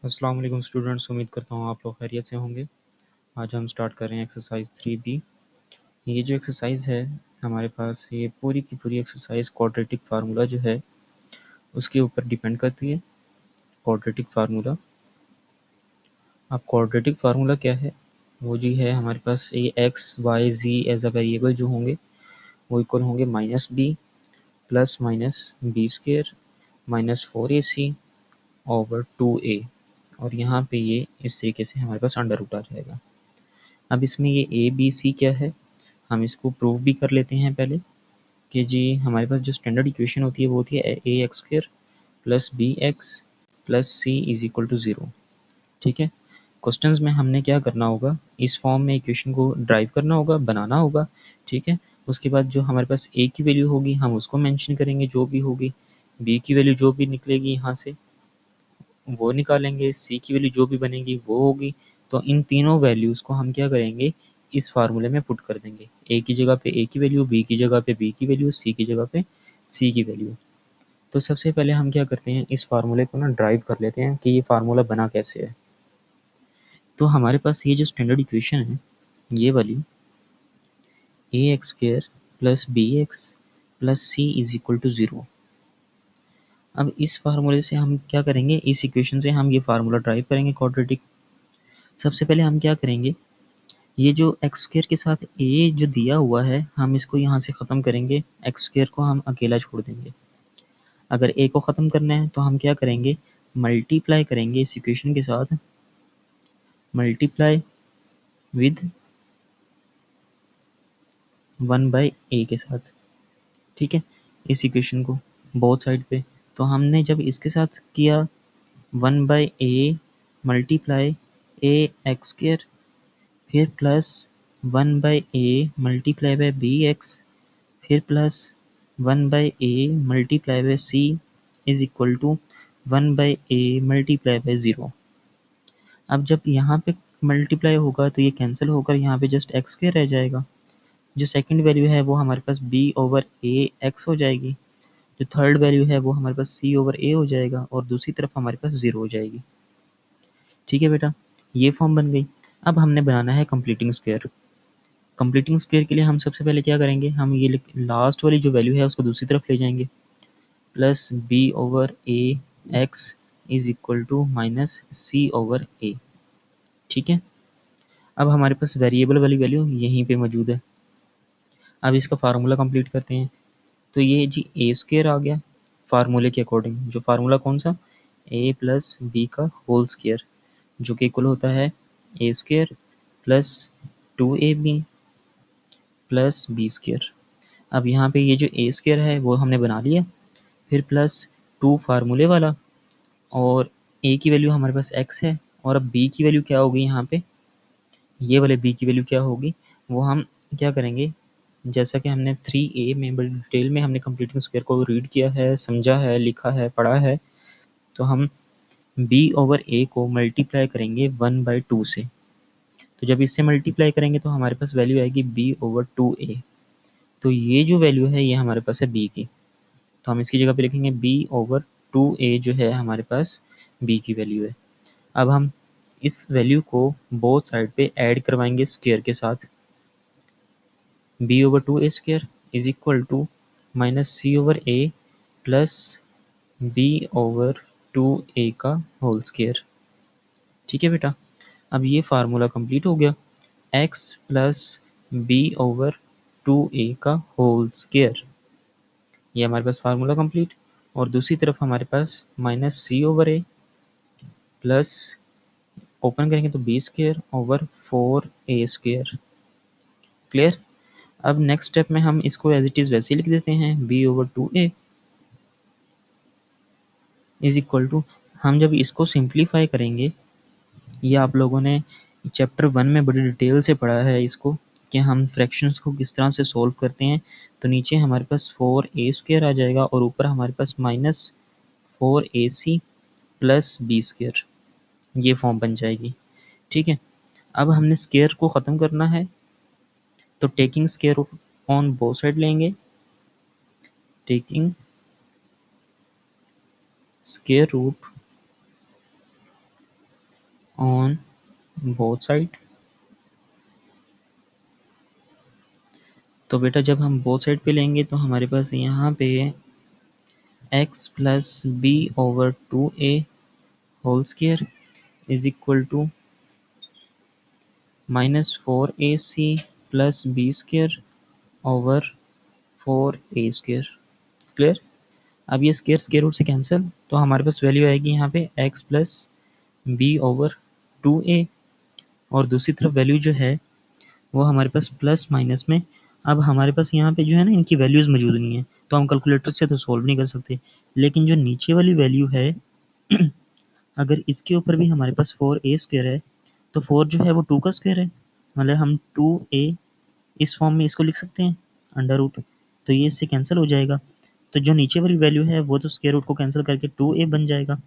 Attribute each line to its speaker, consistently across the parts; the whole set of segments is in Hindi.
Speaker 1: अस्सलाम वालेकुम स्टूडेंट्स, उम्मीद करता हूँ आप लोग खैरियत से होंगे। आज हम स्टार्ट कर रहे हैं एक्सरसाइज 3B। ये जो एक्सरसाइज है हमारे पास, ये पूरी की पूरी एक्सरसाइज क्वाड्रेटिक फार्मूला जो है उसके ऊपर डिपेंड करती है। क्वाड्रेटिक फार्मूला, अब क्वाड्रेटिक फार्मूला क्या है? वो जी है हमारे पास ये X Y Z as a variable जो होंगे वो इक्वल होंगे minus B plus minus B square minus 4ac over 2a, और यहाँ पे ये इस तरीके से हमारे पास अंडर रूट आ जाएगा। अब इसमें ये ए बी सी क्या है, हम इसको प्रूव भी कर लेते हैं पहले कि जी हमारे पास जो स्टैंडर्ड इक्वेशन होती है वो होती है a x square plus b x plus c is equal to 0। ठीक है, क्वेश्चंस में हमने क्या करना होगा, इस फॉर्म में इक्वेशन को ड्राइव करना होगा, बनाना होगा। ठीक है, उसके बाद जो हमारे पास ए की वैल्यू होगी हम उसको मेंशन करेंगे जो भी होगी, बी की वैल्यू जो भी निकलेगी यहाँ से वो निकालेंगे, सी की वैल्यू जो भी बनेगी वो होगी। तो इन तीनों वैल्यूज़ को हम क्या करेंगे, इस फार्मूले में पुट कर देंगे। ए की जगह पे ए की वैल्यू, बी की जगह पे बी की वैल्यू, सी की जगह पे सी की वैल्यू। तो सबसे पहले हम क्या करते हैं, इस फार्मूले को ना ड्राइव कर लेते हैं कि ये फार्मूला बना कैसे है। तो हमारे पास ये जो स्टैंडर्ड इक्वेशन है ये वाली, a x square plus b x plus c is equal to 0। अब इस फार्मूले से हम क्या करेंगे, इस इक्वेशन से हम ये फार्मूला ड्राइव करेंगे क्वाड्रेटिक। सबसे पहले हम क्या करेंगे, ये जो एक्स स्क्र के साथ ए जो दिया हुआ है हम इसको यहाँ से ख़त्म करेंगे, एक्स स्क्र को हम अकेला छोड़ देंगे। अगर ए को ख़त्म करना है तो हम क्या करेंगे, मल्टीप्लाई करेंगे इस इक्वेशन के साथ, मल्टीप्लाई विद 1/a के साथ। ठीक है, इस इक्वेशन को बोथ साइड पे। तो हमने जब इसके साथ किया 1/a multiply a x square, फिर plus 1/a multiply by b x, फिर plus 1/a multiply by c is equal to 1/a multiply by 0। अब जब यहाँ पे मल्टीप्लाई होगा तो ये कैंसिल होकर यहाँ पे जस्ट एक्स स्क्वायर रह जाएगा। जो सेकंड वैल्यू है वो हमारे पास b ओवर ए एक्स हो जाएगी, जो थर्ड वैल्यू है वो हमारे पास c ओवर a हो जाएगा, और दूसरी तरफ हमारे पास 0 हो जाएगी। ठीक है बेटा, ये फॉर्म बन गई। अब हमने बनाना है कंप्लीटिंग स्क्वायर। कंप्लीटिंग स्क्वायर के लिए हम सबसे पहले क्या करेंगे, हम ये लास्ट वाली जो वैल्यू है उसको दूसरी तरफ ले जाएंगे, plus B over a x is equal to minus C over a. ठीक है, अब हमारे पास वेरिएबल वाली वैल्यू यहीं पे मौजूद है। अब इसका फार्मूला कंप्लीट करते हैं। तो ये जी ए स्क्वायर आ गया फार्मूले के अकॉर्डिंग, जो फार्मूला कौन सा, ए प्लस बी का होल स्क्वायर, जो कि इक्वल होता है a square plus 2ab plus B square. अब यहाँ पे ये जो ए स्क्वायर है वो हमने बना लिया, फिर प्लस 2 फार्मूले वाला, और ए की वैल्यू हमारे पास एक्स है, और अब बी की वैल्यू क्या होगी, यहाँ पे ये वाले बी की वैल्यू क्या होगी वो हम क्या करेंगे, जैसा कि हमने 3A में बड़ी डिटेल में हमने कंप्लीटिंग स्क्वायर को रीड किया है, समझा है, लिखा है, पढ़ा है। तो हम b ओवर a को मल्टीप्लाई करेंगे 1/2 से। तो जब इससे मल्टीप्लाई करेंगे तो हमारे पास वैल्यू आएगी b ओवर 2a। तो ये जो वैल्यू है ये हमारे पास है b की, तो हम इसकी जगह पे लिखेंगे b ओवर 2a जो है हमारे पास b की वैल्यू है। अब हम इस वैल्यू को बोथ साइड पे ऐड करवाएंगे स्क्वायर के साथ, b over 2a square is equal to minus c over a plus b over 2a का होल स्क्वायर। ठीक है बेटा, अब ये फार्मूला कंप्लीट हो गया, x plus B over 2a का होल स्क्वायर, ये हमारे पास फार्मूला कंप्लीट। और दूसरी तरफ हमारे पास minus C over A plus, open करेंगे तो B square over 4a square. Clear. अब नेक्स्ट स्टेप में हम इसको एज इट इज़ वैसे ही लिख देते हैं, b over 2a is equal to, हम जब इसको सिंप्लीफाई करेंगे, ये आप लोगों ने चैप्टर 1 में बड़ी डिटेल से पढ़ा है इसको, कि हम फ्रैक्शंस को किस तरह से सॉल्व करते हैं। तो नीचे हमारे पास 4a स्क्वायर आ जाएगा और ऊपर हमारे पास minus 4ac plus B square, ये फॉर्म बन जाएगी। ठीक है, अब हमने स्क्वायर को ख़त्म करना है, तो taking square on both side लेंगे, taking square root on both side. तो बेटा जब हम बोथ साइड पे लेंगे तो हमारे पास यहाँ पे x plus B over 2a whole square is equal to -4ac plus B square over 4a square. Clear. अब ये स्क्वायर रूट से कैंसिल, तो हमारे पास वैल्यू आएगी यहाँ पे x plus B over 2a, और दूसरी तरफ वैल्यू जो है वो हमारे पास प्लस माइनस में। अब हमारे पास यहाँ पे जो है ना इनकी वैल्यूज़ मौजूद नहीं है, तो हम कैलकुलेटर से तो सोल्व नहीं कर सकते, लेकिन जो नीचे वाली वैल्यू है अगर इसके ऊपर भी हमारे पास 4a² है, तो 4 जो है वो 2 का स्क्वायर है, मतलब हम 2a इस फॉर्म में इसको लिख सकते हैं अंडर रूट, तो ये इससे कैंसिल हो जाएगा। तो जो नीचे वाली वैल्यू है वो तो स्क्वायर रूट को कैंसिल करके 2a बन जाएगा,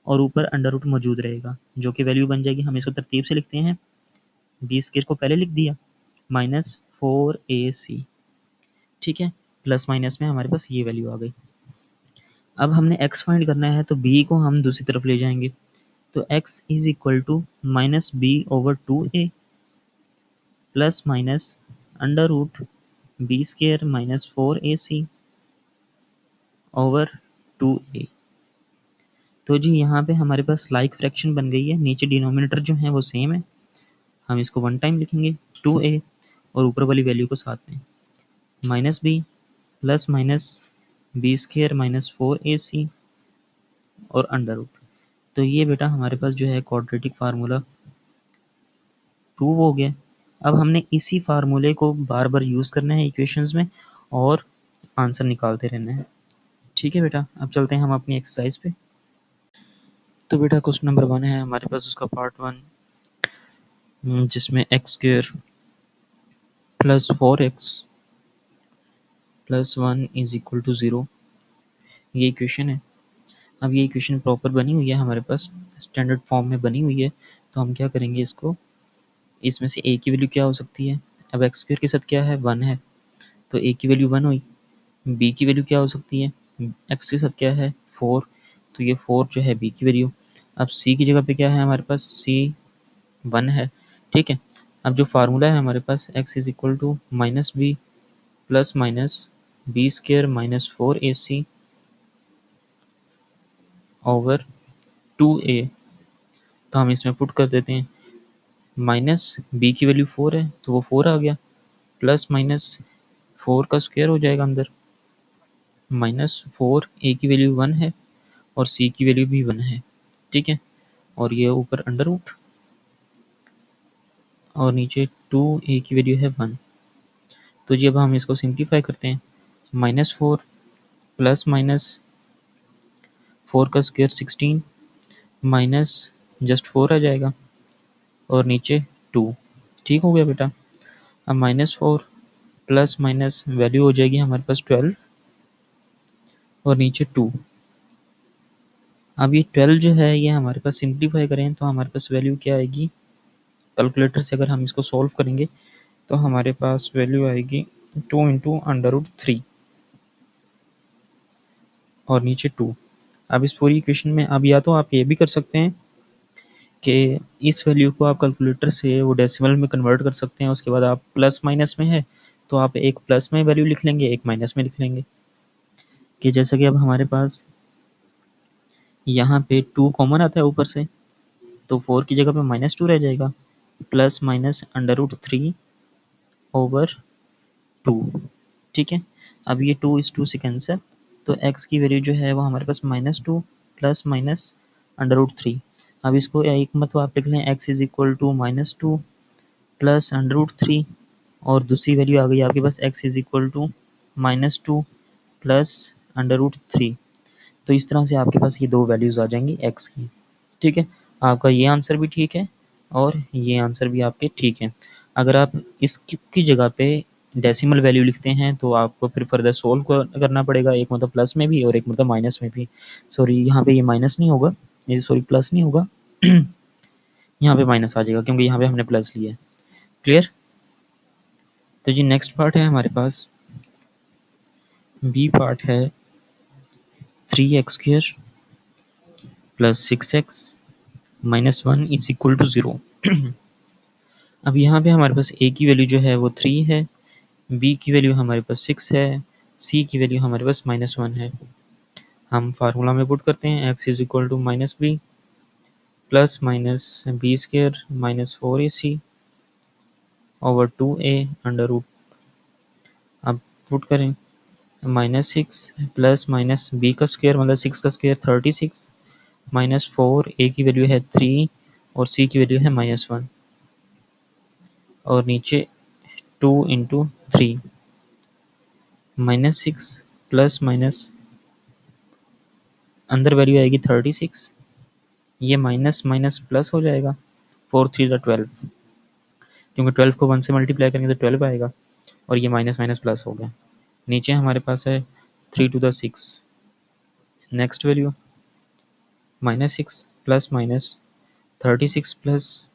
Speaker 1: और ऊपर अंडर रूट मौजूद रहेगा, जो कि वैल्यू बन जाएगी। हम इसको तरतीब से लिखते हैं, बी स्क्वायर को पहले लिख दिया -4ac, ठीक है, प्लस माइनस में हमारे पास ये वैल्यू आ गई। अब हमने x फाइंड करना है, तो b को हम दूसरी तरफ ले जाएंगे, तो x is equal to -b/2a plus minus under root B square -4ac over 2a। तो जी यहाँ पे हमारे पास लाइक फ्रैक्शन बन गई है, नीचे डिनोमिनेटर जो है वो सेम है, हम इसको वन टाइम लिखेंगे 2a, और ऊपर वाली वैल्यू को साथ में -b plus minus B square -4ac और अंडर रूट। तो ये बेटा हमारे पास जो है क्वाड्रेटिक फार्मूला प्रूव हो गया। अब हमने इसी फार्मूले को बार बार यूज़ करना है इक्वेशंस में, और आंसर निकालते रहना है। ठीक है बेटा, अब चलते हैं हम अपनी एक्सरसाइज पे। तो बेटा क्वेश्चन नंबर 1 है हमारे पास, उसका पार्ट 1, जिसमें x² plus 4x plus 1 is equal to 0, ये इक्वेशन है। अब ये इक्वेशन प्रॉपर बनी हुई है हमारे पास, स्टैंडर्ड फॉर्म में बनी हुई है, तो हम क्या करेंगे, इसको इसमें से a की वैल्यू क्या हो सकती है, अब x² के साथ क्या है 1 है, तो a की वैल्यू 1 हुई। b की वैल्यू क्या हो सकती है, x के साथ क्या है 4, तो ये 4 जो है b की वैल्यू। अब c की जगह पे क्या है हमारे पास, c 1 है, ठीक है। अब जो फार्मूला है हमारे पास x is equal to -b plus minus B square -4ac over 2a, तो हम इसमें पुट कर देते हैं, माइनस b की वैल्यू 4 है तो वो 4 आ गया, प्लस माइनस 4 का स्क्वायर हो जाएगा अंदर, -4, a की वैल्यू 1 है और c की वैल्यू भी 1 है, ठीक है, और ये ऊपर अंडर रूट, और नीचे 2a की वैल्यू है 1। तो जब हम इसको सिंप्लीफाई करते हैं, -4 प्लस माइनस 4 का स्क्वायर 16 माइनस जस्ट 4 आ जाएगा, और नीचे 2, ठीक हो गया बेटा। अब -4 प्लस माइनस वैल्यू हो जाएगी हमारे पास 12, और नीचे 2। अब ये 12 जो है ये हमारे पास सिंप्लीफाई करें तो हमारे पास वैल्यू क्या आएगी, कैलकुलेटर से अगर हम इसको सॉल्व करेंगे तो हमारे पास वैल्यू आएगी 2 इंटू अंडर रूट 3 और नीचे 2। अब इस पूरी इक्वेशन में अब या तो आप ये भी कर सकते हैं कि इस वैल्यू को आप कैलकुलेटर से वो डेसिमल में कन्वर्ट कर सकते हैं, उसके बाद आप प्लस माइनस में है तो आप एक प्लस में वैल्यू लिख लेंगे, एक माइनस में लिख लेंगे, कि जैसा कि अब हमारे पास यहाँ पे 2 कॉमन आता है ऊपर से, तो 4 की जगह पे -2 रह जाएगा, plus minus under root 3 over 2, ठीक है। अब ये 2 इस 2 से कैंसिल, तो x की वैल्यू जो है वो हमारे पास -2 प्लस माइनस अंडर रूट 3। अब इसको एक मतलब आप लिख लें, x is equal to -2 plus under root 3, और दूसरी वैल्यू आ गई आपके पास x is equal to -2 plus under root 3। तो इस तरह से आपके पास ये दो वैल्यूज़ आ जाएंगी x की, ठीक है। आपका ये आंसर भी ठीक है और ये आंसर भी आपके ठीक है। अगर आप इसकी जगह पे डेसिमल वैल्यू लिखते हैं तो आपको फिर फर्दर सोल्व करना पड़ेगा, एक मतलब प्लस में भी और एक मतलब माइनस में भी। सॉरी यहाँ पे ये माइनस नहीं होगा, ये सॉरी प्लस नहीं होगा यहाँ पे माइनस आ जाएगा क्योंकि यहाँ पे हमने प्लस लिया है। क्लियर। तो जी नेक्स्ट पार्ट है हमारे पास, बी पार्ट है 3x² plus 6x -1 is equal to 0। अब यहाँ पे हमारे पास a की वैल्यू जो है वो 3 है, b की वैल्यू हमारे पास 6 है, c की वैल्यू हमारे पास -1 है। हम फार्मूला में पुट करते हैं x is equal to -b plus minus B square minus 4ac over 2a under root. अब पुट करें -6 प्लस माइनस बी का स्क्वायर मतलब 6 का स्क्वायर 36 -4 a की वैल्यू है 3 और c की वैल्यू है -1 और नीचे 2 इंटू 3 -6 प्लस माइनस अंदर वैल्यू आएगी 36, ये माइनस माइनस प्लस हो जाएगा 4 3 12, क्योंकि 12 को 1 से मल्टीप्लाई करेंगे तो 12 आएगा और ये माइनस माइनस प्लस हो गया। नीचे हमारे पास है 3 to the 6, next value -6 plus minus 36 plus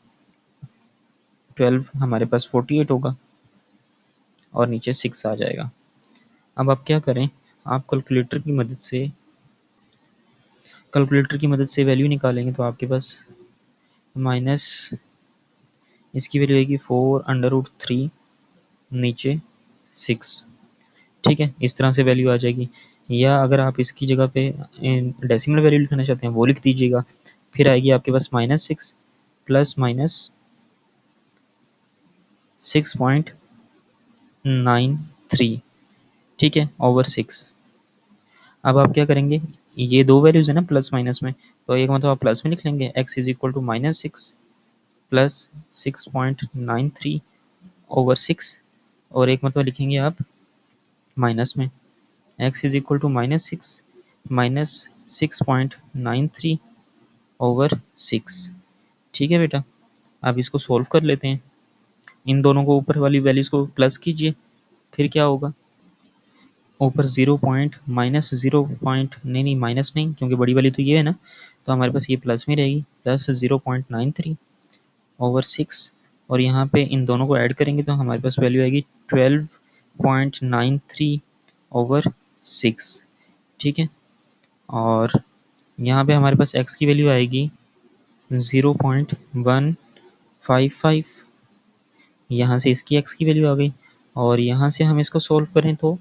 Speaker 1: 12 हमारे पास 48 होगा और नीचे 6 आ जाएगा। अब आप क्या करें, आप कैलकुलेटर की मदद से वैल्यू निकालेंगे तो आपके पास माइनस इसकी वैल्यू आएगी 4 अंडर रूट 3 नीचे 6। ठीक है, इस तरह से वैल्यू आ जाएगी। या अगर आप इसकी जगह पे डेसिमल वैल्यू लिखना चाहते हैं वो लिख दीजिएगा, फिर आएगी आपके पास -6 प्लस माइनस 6.93, ठीक है, ओवर 6। अब आप क्या करेंगे, ये दो वैल्यूज है ना प्लस माइनस में, तो एक मतलब आप प्लस में लिख लेंगे x is equal to -6 plus 6.93 over 6 और एक मतलब लिखेंगे आप माइनस में x is equal to -6 minus 6.93 over 6। ठीक है बेटा, अब इसको सोल्व कर लेते हैं। इन दोनों को ऊपर वाली वैल्यूज को प्लस कीजिए, फिर क्या होगा, ऊपर 0 पॉइंट माइनस 0 पॉइंट नहीं माइनस नहीं, क्योंकि बड़ी वाली तो ये है ना, तो हमारे पास ये प्लस में रहेगी प्लस 0.93 ओवर 6 और यहाँ पे इन दोनों को ऐड करेंगे तो हमारे पास वैल्यू आएगी 12.93 ओवर 6। ठीक है, और यहाँ पे हमारे पास x की वैल्यू आएगी 0.155, यहाँ से इसकी x की वैल्यू आ गई और यहाँ से हम इसको सोल्व करें तो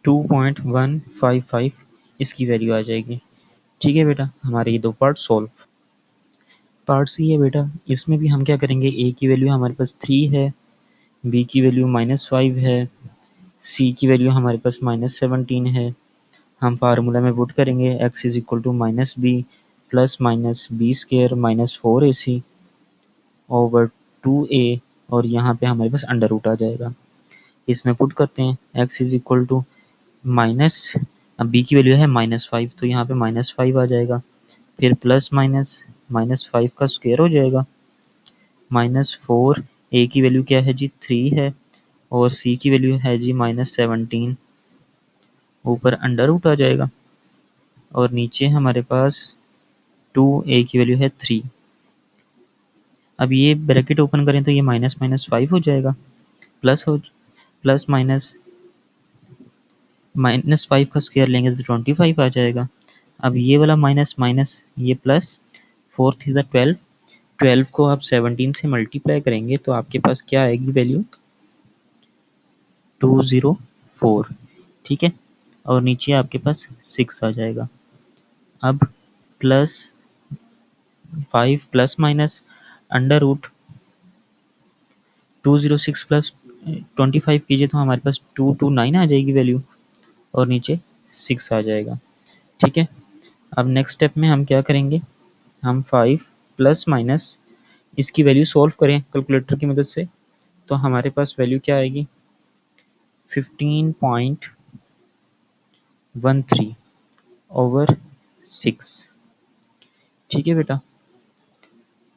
Speaker 1: 2.155 इसकी वैल्यू आ जाएगी। ठीक है बेटा, हमारे ये दो पार्ट सोल्व। पार्ट सी है बेटा, इसमें भी हम क्या करेंगे, a की वैल्यू हमारे पास 3 है, b की वैल्यू -5 है, c की वैल्यू हमारे पास -17 है। हम फार्मूला में पुट करेंगे x is equal to -b plus minus B square minus 4ac over 2a और यहाँ पे हमारे पास अंडर रूट आ जाएगा। इसमें पुट करते हैं x is equal to minus, अब b की वैल्यू है -5 तो यहाँ पे -5 आ जाएगा, फिर प्लस माइनस -5 का स्क्वायर हो जाएगा, -4 a की वैल्यू क्या है जी 3 है और c की वैल्यू है जी -17, ऊपर अंडर रूट आ जाएगा और नीचे हमारे पास 2a की वैल्यू है 3। अब ये ब्रैकेट ओपन करें तो ये माइनस माइनस 5 हो जाएगा, प्लस माइनस -5 का स्क्वायर लेंगे तो 25 आ जाएगा। अब ये वाला माइनस माइनस ये प्लस, 4 थ्री ज़ा 12, 12 को आप 17 से मल्टीप्लाई करेंगे तो आपके पास क्या आएगी वैल्यू 204। ठीक है, और नीचे आपके पास 6 आ जाएगा। अब plus 5 plus minus under root 206 plus 25 कीजिए तो हमारे पास 229 आ जाएगी वैल्यू और नीचे 6 आ जाएगा। ठीक है, अब नेक्स्ट स्टेप में हम क्या करेंगे, हम 5 प्लस माइनस इसकी वैल्यू सॉल्व करें कैलकुलेटर की मदद से तो हमारे पास वैल्यू क्या आएगी 15.13 ओवर 6। ठीक है बेटा,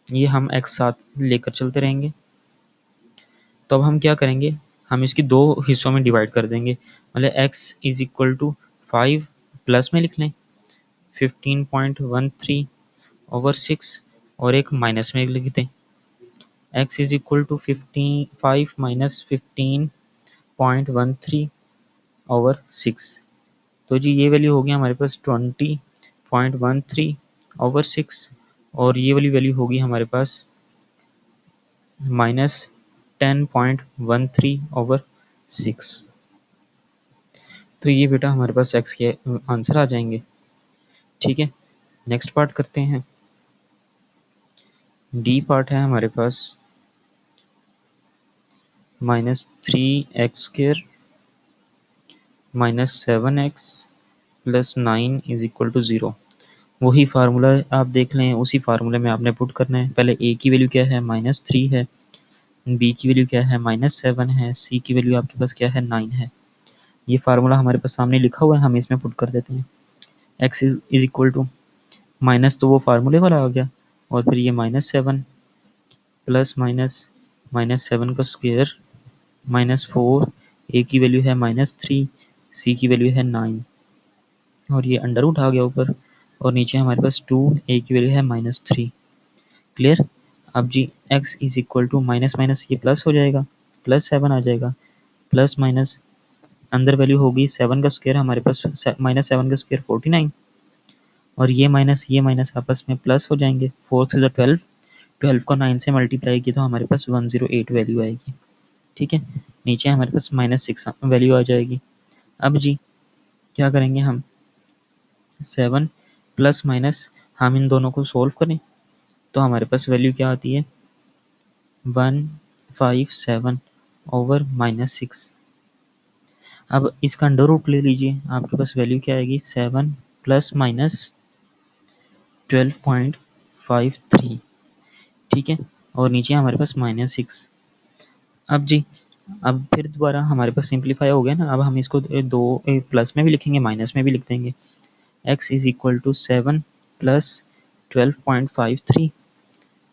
Speaker 1: ये हम x साथ लेकर चलते रहेंगे। तो अब हम क्या करेंगे, हम इसकी दो हिस्सों में डिवाइड कर देंगे, मतलब x is equal to 5 plus में लिख लें 15.13 ओवर 6 और एक माइनस में लिख दें x is equal to 5 minus 15.13 over 6। तो जी ये वैल्यू हो गया हमारे पास 20.13 ओवर 6 और ये वाली वैल्यू होगी हमारे पास -10.13/6। तो ये बेटा हमारे पास x के आंसर आ जाएंगे। ठीक है, नेक्स्ट पार्ट करते हैं। डी पार्ट है हमारे पास -3x² -7x + 9 = 0। वही फार्मूला आप देख लें, उसी फार्मूले में आपने पुट करना है। पहले a की वैल्यू क्या है, -3 है, b की वैल्यू क्या है, -7 है, c की वैल्यू आपके पास क्या है, 9 है। ये फार्मूला हमारे पास सामने लिखा हुआ है, हम इसमें पुट कर देते हैं। x is equal to minus, तो वो फार्मूले वाला आ गया, और फिर ये -7 प्लस -7 का स्क्वायर -4, a की वैल्यू है -3, c की वैल्यू है 9, और ये अंडर रूट आ गया ऊपर, और नीचे हमारे पास 2, a की वैल्यू है -3। क्लियर। अब जी x is equal to minus minus ये प्लस हो जाएगा, +7 आ जाएगा, प्लस माइनस अंदर वैल्यू होगी 7 का स्क्वायर, हमारे पास -7 का स्क्वायर 49, और ये माइनस आपस में प्लस हो जाएंगे। 4 to the 12, 12 को 9 से मल्टीप्लाई की तो हमारे पास 108 वैल्यू आएगी। ठीक है, नीचे हमारे पास -6 वैल्यू आ जाएगी। अब जी क्या करेंगे हम, 7 प्लस माइनस हम इन दोनों को सोल्व करें तो हमारे पास वैल्यू क्या आती है, 157/-6। अब इसका अंडर रूट ले लीजिए, आपके पास वैल्यू क्या आएगी, 7 प्लस माइनस 12.53। ठीक है, और नीचे हमारे पास -6। अब जी अब फिर दोबारा हमारे पास सिंप्लीफाई हो गया ना, अब हम इसको दो प्लस में भी लिखेंगे, माइनस में भी लिख देंगे। x is equal to 7 plus 12.53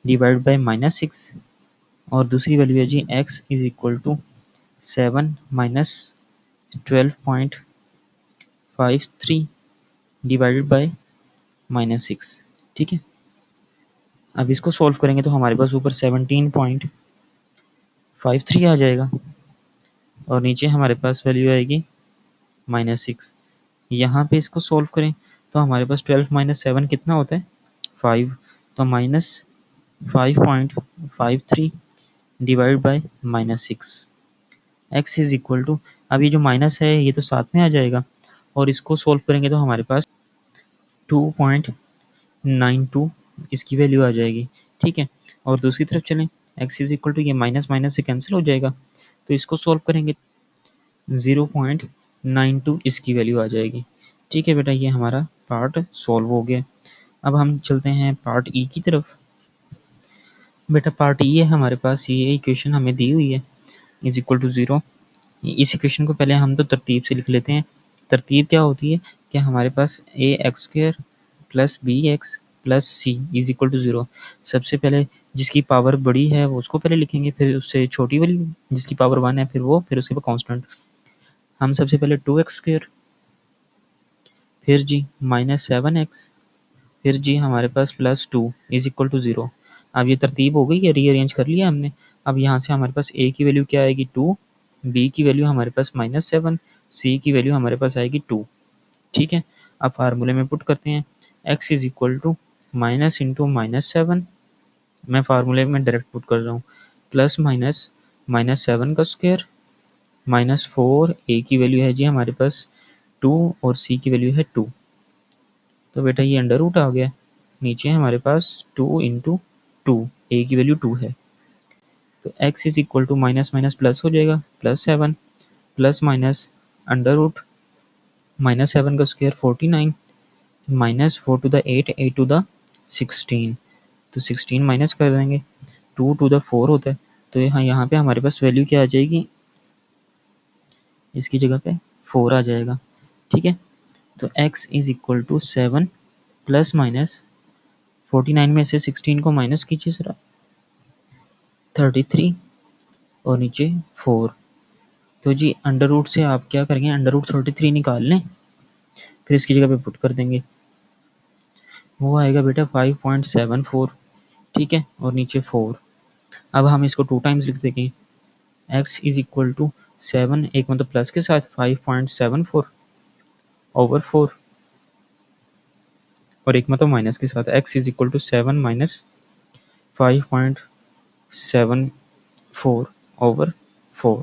Speaker 1: divide by -6, और दूसरी वैल्यू है जी x is equal to 7 minus 12.53 divided by -6। ठीक है, अब इसको सॉल्व करेंगे तो हमारे पास ऊपर 17.53 आ जाएगा, और नीचे हमारे पास वैल्यू आएगी -6। यहाँ पे इसको सॉल्व करें तो हमारे पास 12 माइनस 7 कितना होता है, 5, तो -5.53 divide by -6। x is equal to, अब ये जो माइनस है ये तो साथ में आ जाएगा, और इसको सॉल्व करेंगे तो हमारे पास 2.92 इसकी वैल्यू आ जाएगी। ठीक है, और दूसरी तरफ चलें, x इज इक्वल टू, ये माइनस माइनस से कैंसिल हो जाएगा, तो इसको सॉल्व करेंगे 0.92 इसकी वैल्यू आ जाएगी। ठीक है बेटा, ये हमारा पार्ट सॉल्व हो गया। अब हम चलते हैं पार्ट ई की तरफ। बेटा पार्ट ई है हमारे पास, ये इक्वेशन हमें दी हुई है, इज इक्वल टू 0। इस इक्वेशन को पहले हम तो तरतीब से लिख लेते हैं। तरतीब क्या होती है कि हमारे पास ax² plus bx plus c is equal to 0। सबसे पहले जिसकी पावर बड़ी है वो उसको पहले लिखेंगे, फिर उससे छोटी वाली जिसकी पावर 1 है फिर वो, फिर उसके बाद कांस्टेंट। हम सबसे पहले 2x², फिर जी -7x, फिर जी हमारे पास +2 इज इक्वल टू 0। अब ये तरतीब हो गई है, रीअरेंज कर लिया हमने। अब यहाँ से हमारे पास a की वैल्यू क्या आएगी, 2, b की वैल्यू हमारे पास -7, c की वैल्यू हमारे पास आएगी 2। ठीक है, अब फार्मूले में पुट करते हैं, x is equal to minus into -7, मैं फार्मूले में डायरेक्ट पुट कर रहा हूँ, प्लस माइनस -7 का स्क्वायर -4, a की वैल्यू है जी हमारे पास 2 और c की वैल्यू है 2। तो बेटा ये अंडर रूट आ गया, नीचे हमारे पास 2 इंटू 2, a की वैल्यू 2 है, तो x is equal to minus minus plus हो जाएगा, +7 प्लस माइनस अंडर रूट -7 का square 49 -4 to the 8, 8 to the 16, तो 16 माइनस कर देंगे, 2 टू द 4 होता है, तो यहाँ पे हमारे पास वैल्यू क्या आ जाएगी, इसकी जगह पे 4 आ जाएगा। ठीक है, तो x is equal to 7 plus minus 49 में से 16 को माइनस कीजिए जरा, 33, और नीचे 4। तो जी अंडर रूट से आप क्या करेंगे, अंडर रूट 33 निकाल लें, फिर इसकी जगह पे पुट कर देंगे, वो आएगा बेटा 5.74। ठीक है, और नीचे 4। अब हम इसको 2 टाइम्स लिख देंगे, x इज इक्वल टू 7, एक मतलब प्लस के साथ 5.74 ओवर 4, और एक मतलब माइनस के साथ। x is equal to 7 minus 5.74 over 4।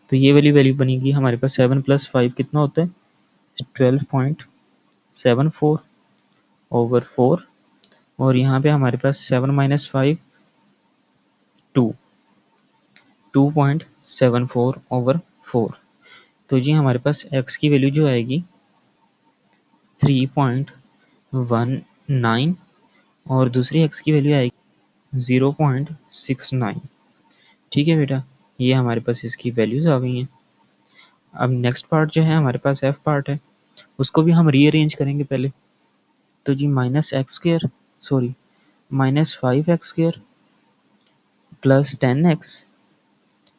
Speaker 1: तो ये वाली वैल्यू बनेगी हमारे पास 7 प्लस 5 कितना होता है 12.74 ओवर 4। और यहाँ पे हमारे पास 7 माइनस 5 2.74 ओवर 4। तो जी हमारे पास x की वैल्यू जो आएगी 3.19 और दूसरी x की वैल्यू आएगी 0.69। ठीक है बेटा, ये हमारे पास इसकी वैल्यूज आ गई हैं। अब नेक्स्ट पार्ट जो है हमारे पास f पार्ट है, उसको भी हम रीअरेंज करेंगे पहले। तो जी minus 5x² plus 10x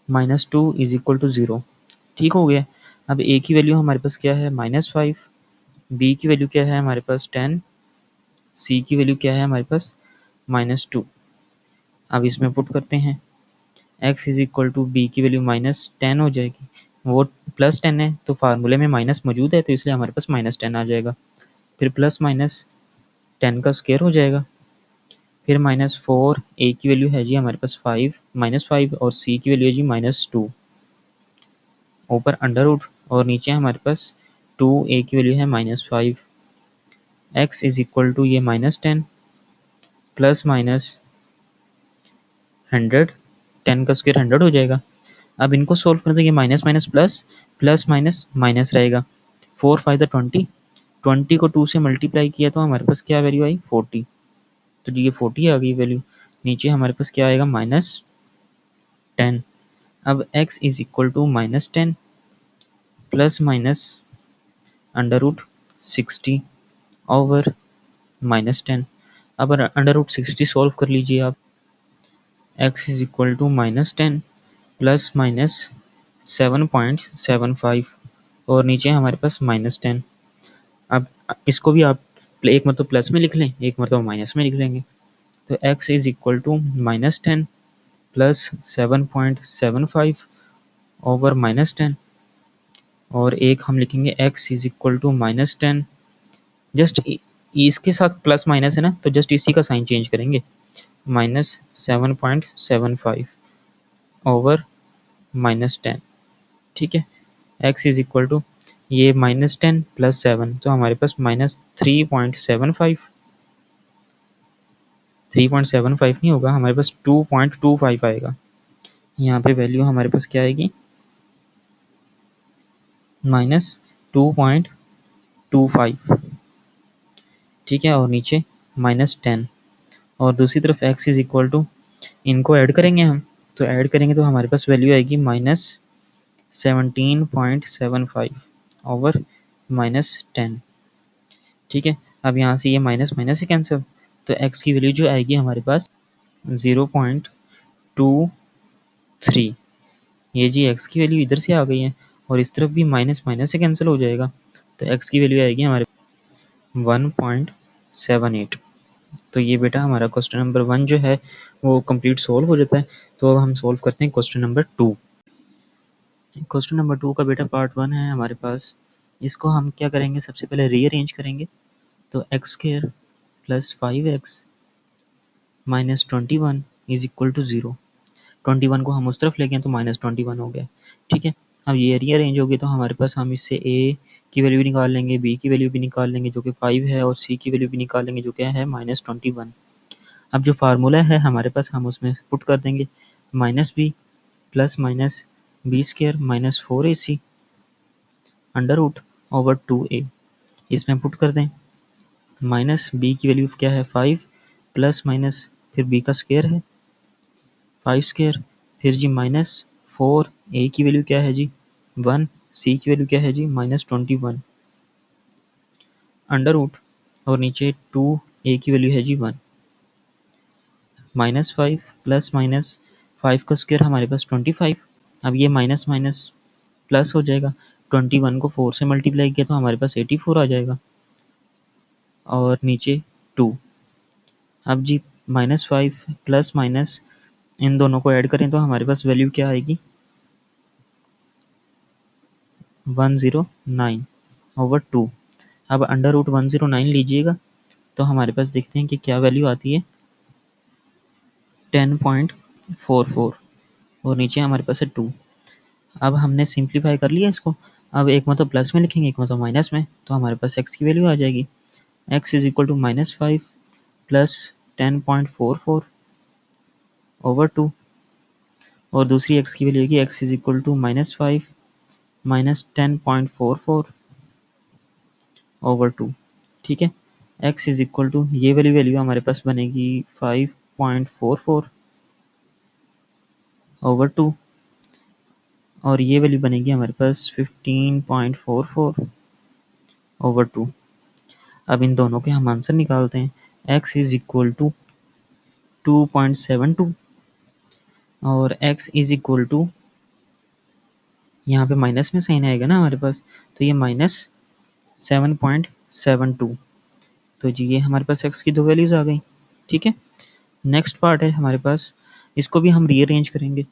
Speaker 1: minus 2 is equal to 0। ठीक हो गया। अब a की वैल्यू हमारे पास क्या है -5, b की वैल्यू क्या है हमारे पास 10, c की वैल्यू क्या है हमारे पास -2। अब इसमें पुट करते हैं x is equal to B की वैल्यू -10 हो जाएगी। वो +10 है तो फार्मूले में माइनस मौजूद है तो इसलिए हमारे पास -10 आ जाएगा। फिर प्लस माइनस 10 का स्क्वायर हो जाएगा। फिर -4 a की वैल्यू है जी हमारे पास -5 और c की वैल्यू है जी -2 ऊपर अंडर रूट और नीचे हमारे पास 2 a की वैल्यू है -5। x इज इक्वल टू ये -10 प्लस माइनस 100, 10 का स्क्वायर 100 हो जाएगा। अब इनको सोल्व करें तो ये minus minus plus, plus minus minus रहेगा। 4 5 20, 20 को 2 से मल्टीप्लाई किया तो हमारे पास क्या वैल्यू आई 40। तो ये 40 आ गई वैल्यू। नीचे हमारे पास क्या आएगा -10। अब x is equal to -10 plus minus under root 60 over -10। अब अंडर रूट 60 सॉल्व कर लीजिए आप। x is equal to -10 plus minus 7.75 और नीचे हमारे पास -10। अब इसको भी आप एक मतलब प्लस में लिख लें, एक मतलब माइनस में लिख लेंगे। तो x is equal to -10 plus 7.75 over -10 और एक हम लिखेंगे x is equal to -10। Just इसके साथ प्लस माइनस है ना, तो जस्ट इसी का साइन चेंज करेंगे, -7.75 ओवर -10। ठीक है, x इज इक्वल टू ये -10 प्लस 7 तो हमारे पास -3.75, 3.75 नहीं होगा, हमारे पास 2.25 आएगा। यहाँ पे वैल्यू हमारे पास क्या आएगी -2.25। ठीक है, और नीचे -10 और दूसरी तरफ x इज इक्वल टू, इनको ऐड करेंगे हम, तो ऐड करेंगे तो हमारे पास वैल्यू आएगी -17.75 ओवर -10। ठीक है, अब यहाँ से ये माइनस माइनस से कैंसिल, तो x की वैल्यू जो आएगी हमारे पास 0.23। ये जी x की वैल्यू इधर से आ गई है और इस तरफ भी माइनस माइनस से कैंसिल हो जाएगा, तो x की वैल्यू आएगी हमारे 1.78। तो ये बेटा हमारा क्वेश्चन नंबर 1 जो है वो कंप्लीट सोल्व हो जाता है। तो अब हम सोल्व करते हैं क्वेश्चन नंबर 2। क्वेश्चन नंबर 2 का बेटा पार्ट 1 है हमारे पास। इसको हम क्या करेंगे, सबसे पहले रीअरेंज करेंगे। तो x² plus 5x minus 21 is equal to 0। 21 को हम उस तरफ ले गए तो -21 हो गया। ठीक है, अब ये रीअरेंज होगी तो हमारे पास हम इससे a की वैल्यू भी निकाल लेंगे, b की वैल्यू भी निकाल लेंगे जो कि 5 है, और c की वैल्यू भी निकाल लेंगे जो क्या है -21। अब जो फार्मूला है हमारे पास हम उसमें पुट कर देंगे -b plus minus b² minus 4ac under root over 2a। इसमें पुट कर दें माइनस b की वैल्यू क्या है 5 प्लस माइनस फिर b का स्क्वायर है 5², फिर जी -4 a की वैल्यू क्या है जी 1, c की वैल्यू क्या है जी -21 अंडर रूट और नीचे 2 a की वैल्यू है जी 1। -5 प्लस माइनस 5 का स्क्वायर हमारे पास 25। अब ये माइनस माइनस प्लस हो जाएगा, 21 को 4 से मल्टीप्लाई किया तो हमारे पास 84 आ जाएगा और नीचे 2। अब जी -5 प्लस माइनस इन दोनों को ऐड करें तो हमारे पास वैल्यू क्या आएगी 109 ओवर 2। अब अंडर रूट 109 लीजिएगा तो हमारे पास देखते हैं कि क्या वैल्यू आती है 10.44 और नीचे हमारे पास है 2। अब हमने सिंप्लीफाई कर लिया इसको। अब एक मतलब प्लस में लिखेंगे, एक मतलब माइनस में, तो हमारे पास x की वैल्यू आ जाएगी x is equal to -5 plus 10.44 over 2 और दूसरी x की वैल्यू आएगी x is equal to -5 minus 10.44 over 2। ठीक है, x इज इक्वल टू ये वाली वैल्यू हमारे पास बनेगी 5.44 ओवर 2 और ये वैल्यू बनेगी हमारे पास 15.44 ओवर 2। अब इन दोनों के हम आंसर निकालते हैं। x इज इक्वल टू 2.72 और x इज इक्वल टू, यहाँ पे माइनस में साइन आएगा ना हमारे पास, तो ये -7.72। तो जी ये हमारे पास x की दो वैल्यूज आ गई। ठीक है, नेक्स्ट पार्ट है हमारे पास, इसको भी हम रीअरेंज करेंगे।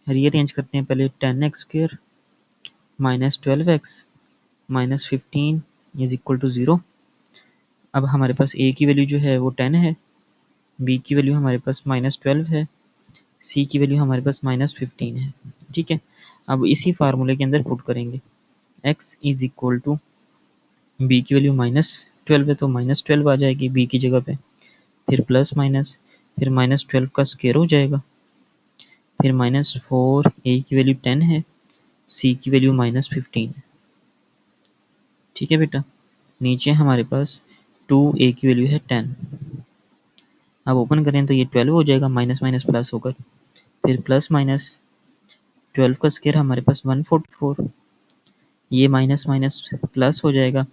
Speaker 1: रीअरेंज करते हैं पहले 10x² minus 12x minus 15 is equal to 0। अब हमारे पास a की वैल्यू जो है वो 10 है, b की वैल्यू हमारे पास -12 है, c की वैल्यू हमारे पास -15 है। ठीक है, अब इसी फार्मूले के अंदर पुट करेंगे। x is equal to b की वैल्यू -12 है तो -12 आ जाएगी b की जगह पे, फिर प्लस माइनस, फिर -12 का स्क्वायर हो जाएगा, फिर -4, a की वैल्यू 10 है, c की वैल्यू -15 है। ठीक है बेटा, नीचे हमारे पास 2a की वैल्यू है 10। अब ओपन करें तो ये 12 हो जाएगा, माइनस माइनस प्लस होकर, फिर प्लस माइनस 12 का स्क्वायर हमारे पास 144, ये माइनस माइनस प्लस हो जाएगा।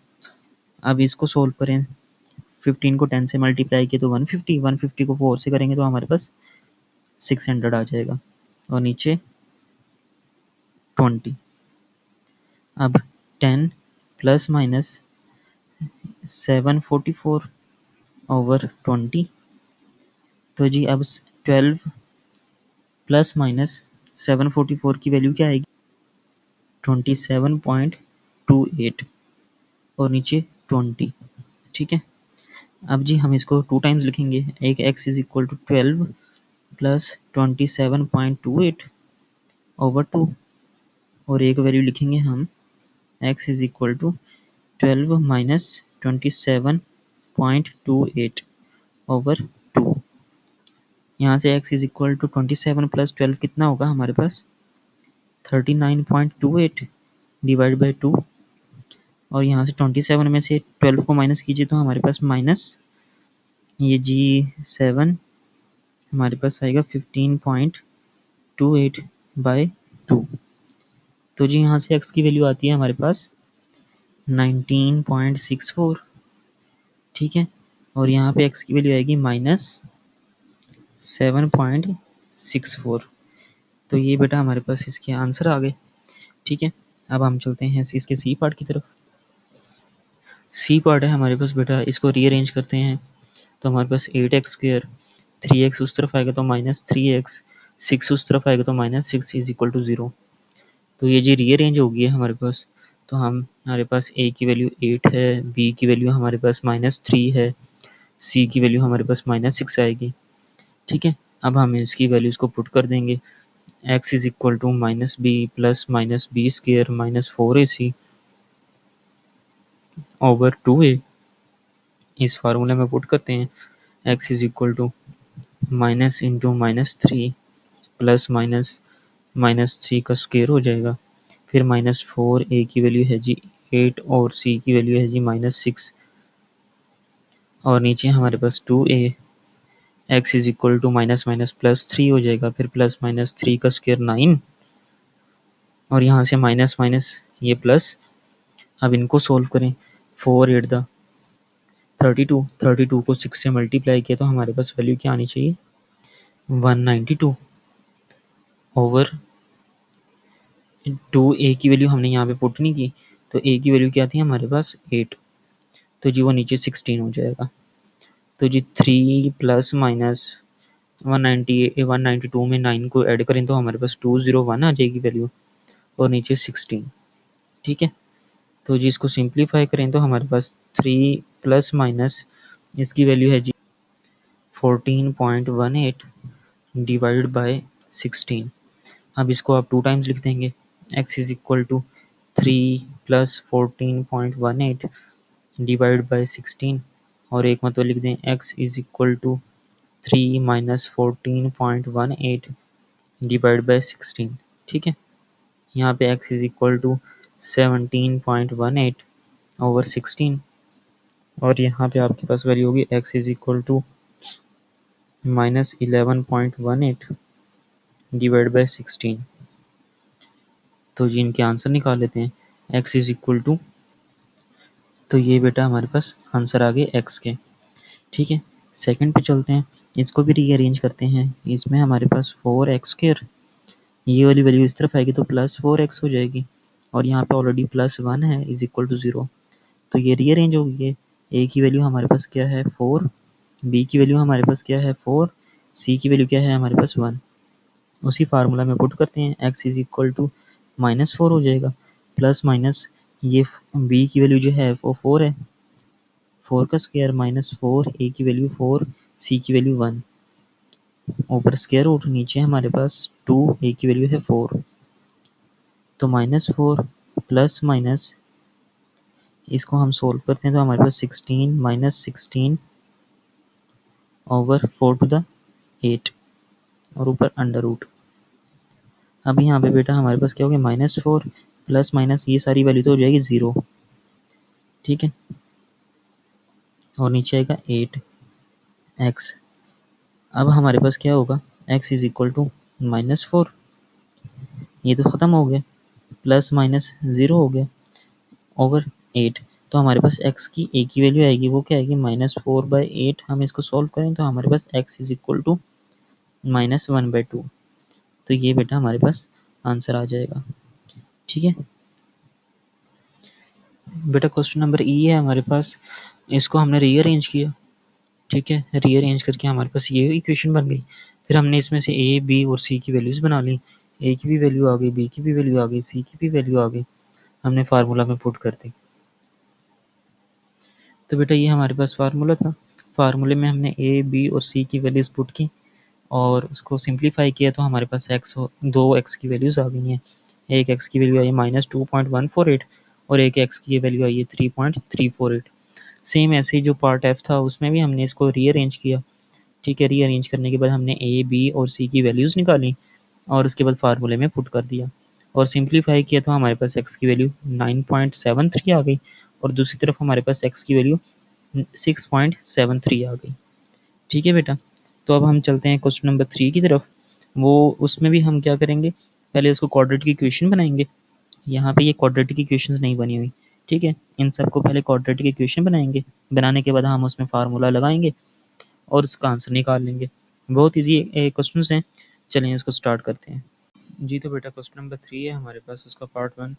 Speaker 1: अब इसको सोल्व करें, 15 को 10 से मल्टीप्लाई किए तो 150, 150 को 4 से करेंगे तो हमारे पास 600 आ जाएगा और नीचे 20। अब 10 प्लस माइनस 744 ओवर 20, तो जी अब 12 प्लस माइनस 744 की वैल्यू क्या आएगी 27.28 और नीचे 20। ठीक है, अब जी हम इसको 2 टाइम्स लिखेंगे, एक x is equal to 12 plus 27.28 over 2 और एक वैल्यू लिखेंगे हम x is equal to 12 minus 27.28 over 2। यहाँ से x is equal to 27 plus 12 कितना होगा हमारे पास 39.28 डिवाइड बाई 2 और यहाँ से 27 में से 12 को माइनस कीजिए तो हमारे पास माइनस ये जी 7 हमारे पास आएगा 15.28 बाई 2। तो जी यहाँ से x की वैल्यू आती है हमारे पास 19.64। ठीक है, और यहाँ पे x की वैल्यू आएगी -7.64। तो ये बेटा हमारे पास इसके आंसर आ गए। ठीक है, अब हम चलते हैं इसके सी पार्ट की तरफ। सी पार्ट है हमारे पास बेटा, इसको रीअरेंज करते हैं तो हमारे पास 8x², 3x उस तरफ आएगा तो -3x, 6 उस तरफ आएगा तो -6 इज इक्वल टू 0। तो ये जी रीअरेंज होगी हमारे पास, तो हमारे पास a की वैल्यू 8 है, b की वैल्यू हमारे पास -3 है, c की वैल्यू हमारे पास -6 आएगी। ठीक है, अब हम इसकी वैल्यूज़ को पुट कर देंगे। x is equal to -b plus -b² minus 4ac over 2a। इस फार्मूले में पुट करते हैं, x is equal to minus into -3 plus -3 का स्क्वायर हो जाएगा, फिर -4 a की वैल्यू है जी 8 और c की वैल्यू है जी -6 और नीचे हमारे पास 2a, x is equal to minus minus plus 3 हो जाएगा, फिर प्लस -3 का स्क्वायर 9 और यहाँ से माइनस माइनस ये प्लस। अब इनको सोल्व करें, 4 8 द 32, 32 को 6 से मल्टीप्लाई किया तो हमारे पास वैल्यू क्या आनी चाहिए 192 ओवर 2a की वैल्यू हमने यहाँ पे पुट नहीं की, तो a की वैल्यू क्या थी हमारे पास 8, तो जी वो नीचे 16 हो जाएगा। तो जी 3 प्लस माइनस 192 में 9 को ऐड करें तो हमारे पास 201 आ जाएगी वैल्यू और नीचे 16। ठीक है, तो जी इसको सिंप्लीफाई करें तो हमारे पास 3 प्लस माइनस इसकी वैल्यू है जी 14.18 डिवाइड बाय 16। अब इसको आप 2 टाइम्स लिख देंगे। x is equal to 3 plus 14.18 divide by 16 और एक मतलब लिख दें x is equal to 3 minus 14.18 divide by 16। ठीक है, यहाँ पे x is equal to 17.18 over 16 और यहाँ पे आपके पास वैल्यू होगी x is equal to minus 11.18 divide by 16। तो जी इनके आंसर निकाल लेते हैं। x इज इक्वल टू, तो ये बेटा हमारे पास आंसर आ गए x के। ठीक है, सेकंड पे चलते हैं, इसको भी रीअरेंज करते हैं। इसमें हमारे पास 4x², ये वाली वैल्यू इस तरफ आएगी तो प्लस 4x हो जाएगी और यहाँ पे ऑलरेडी +1 है इज इक्वल टू 0, तो ये रीअरेंज हो गई है। a की वैल्यू हमारे पास क्या है 4, b की वैल्यू हमारे पास क्या है 4, c की वैल्यू क्या है हमारे पास 1। उसी फार्मूला में पुट करते हैं, x इज इक्वल टू -4 हो जाएगा, प्लस माइनस ये b की वैल्यू जो है वो 4 है, 4 का स्क्वायर -4, a की वैल्यू 4, c की वैल्यू 1, ऊपर स्क्वायर रूट, नीचे हमारे पास 2, a की वैल्यू है 4, तो -4 प्लस माइनस इसको हम सोल्व करते हैं तो हमारे पास 16 -16 ओवर 4 टू द 8 और ऊपर अंडर रूट। अब यहाँ पे बेटा हमारे पास क्या हो गया -4 प्लस माइनस ये सारी वैल्यू तो हो जाएगी 0। ठीक है, और नीचे आएगा 8x। अब हमारे पास क्या होगा x इज इक्वल टू -4, ये तो ख़त्म हो गया, प्लस माइनस 0 हो गया ओवर 8। तो हमारे पास x की a की वैल्यू आएगी, वो क्या आएगी -4/8। हम इसको सॉल्व करें तो हमारे पास x इज इक्वल टू -1/2। तो ये बेटा हमारे पास आंसर आ जाएगा। ठीक है बेटा, क्वेश्चन नंबर ई है हमारे पास, इसको हमने रीअरेंज किया। ठीक है, रीअरेंज करके हमारे पास ये इक्वेशन बन गई। फिर हमने इसमें से ए, बी और सी की वैल्यूज़ बना ली। ए की भी वैल्यू आ गई, बी की भी वैल्यू आ गई, सी की भी वैल्यू आ गई, हमने फार्मूला में पुट कर दी। तो बेटा ये हमारे पास फार्मूला था। फार्मूले में हमने ए, बी और सी की वैल्यूज़ पुट की और उसको सिंप्लीफाई किया तो हमारे पास दो एक्स की वैल्यूज़ आ गई हैं। एक एक्स की वैल्यू आई है -2.148 और एक एक्स की वैल्यू आई है 3.348। सेम ऐसे ही जो पार्ट एफ था उसमें भी हमने इसको रीअरेंज किया। ठीक है, रीअरेंज करने के बाद हमने ए, बी और सी की वैल्यूज़ निकाली और उसके बाद फार्मूले में पुट कर दिया और सिंप्लीफाई किया तो हमारे पास एक्स की वैल्यू 9.73 आ गई और दूसरी तरफ हमारे पास एक्स की वैल्यू 6.73 आ गई। ठीक है बेटा, तो अब हम चलते हैं क्वेश्चन नंबर 3 की तरफ। वो उसमें भी हम क्या करेंगे, पहले उसको क्वाड्रेटिक इक्वेशन बनाएंगे। यहाँ पे ये क्वाड्रेटिक इक्वेशंस नहीं बनी हुई। ठीक है, इन सबको पहले क्वाड्रेटिक इक्वेशन बनाएंगे, बनाने के बाद हम उसमें फार्मूला लगाएंगे और उसका आंसर निकाल लेंगे। बहुत ईजी क्वेश्चंस हैं, चलिए इसको स्टार्ट करते हैं। जी तो बेटा क्वेश्चन नंबर 3 है हमारे पास, उसका पार्ट 1।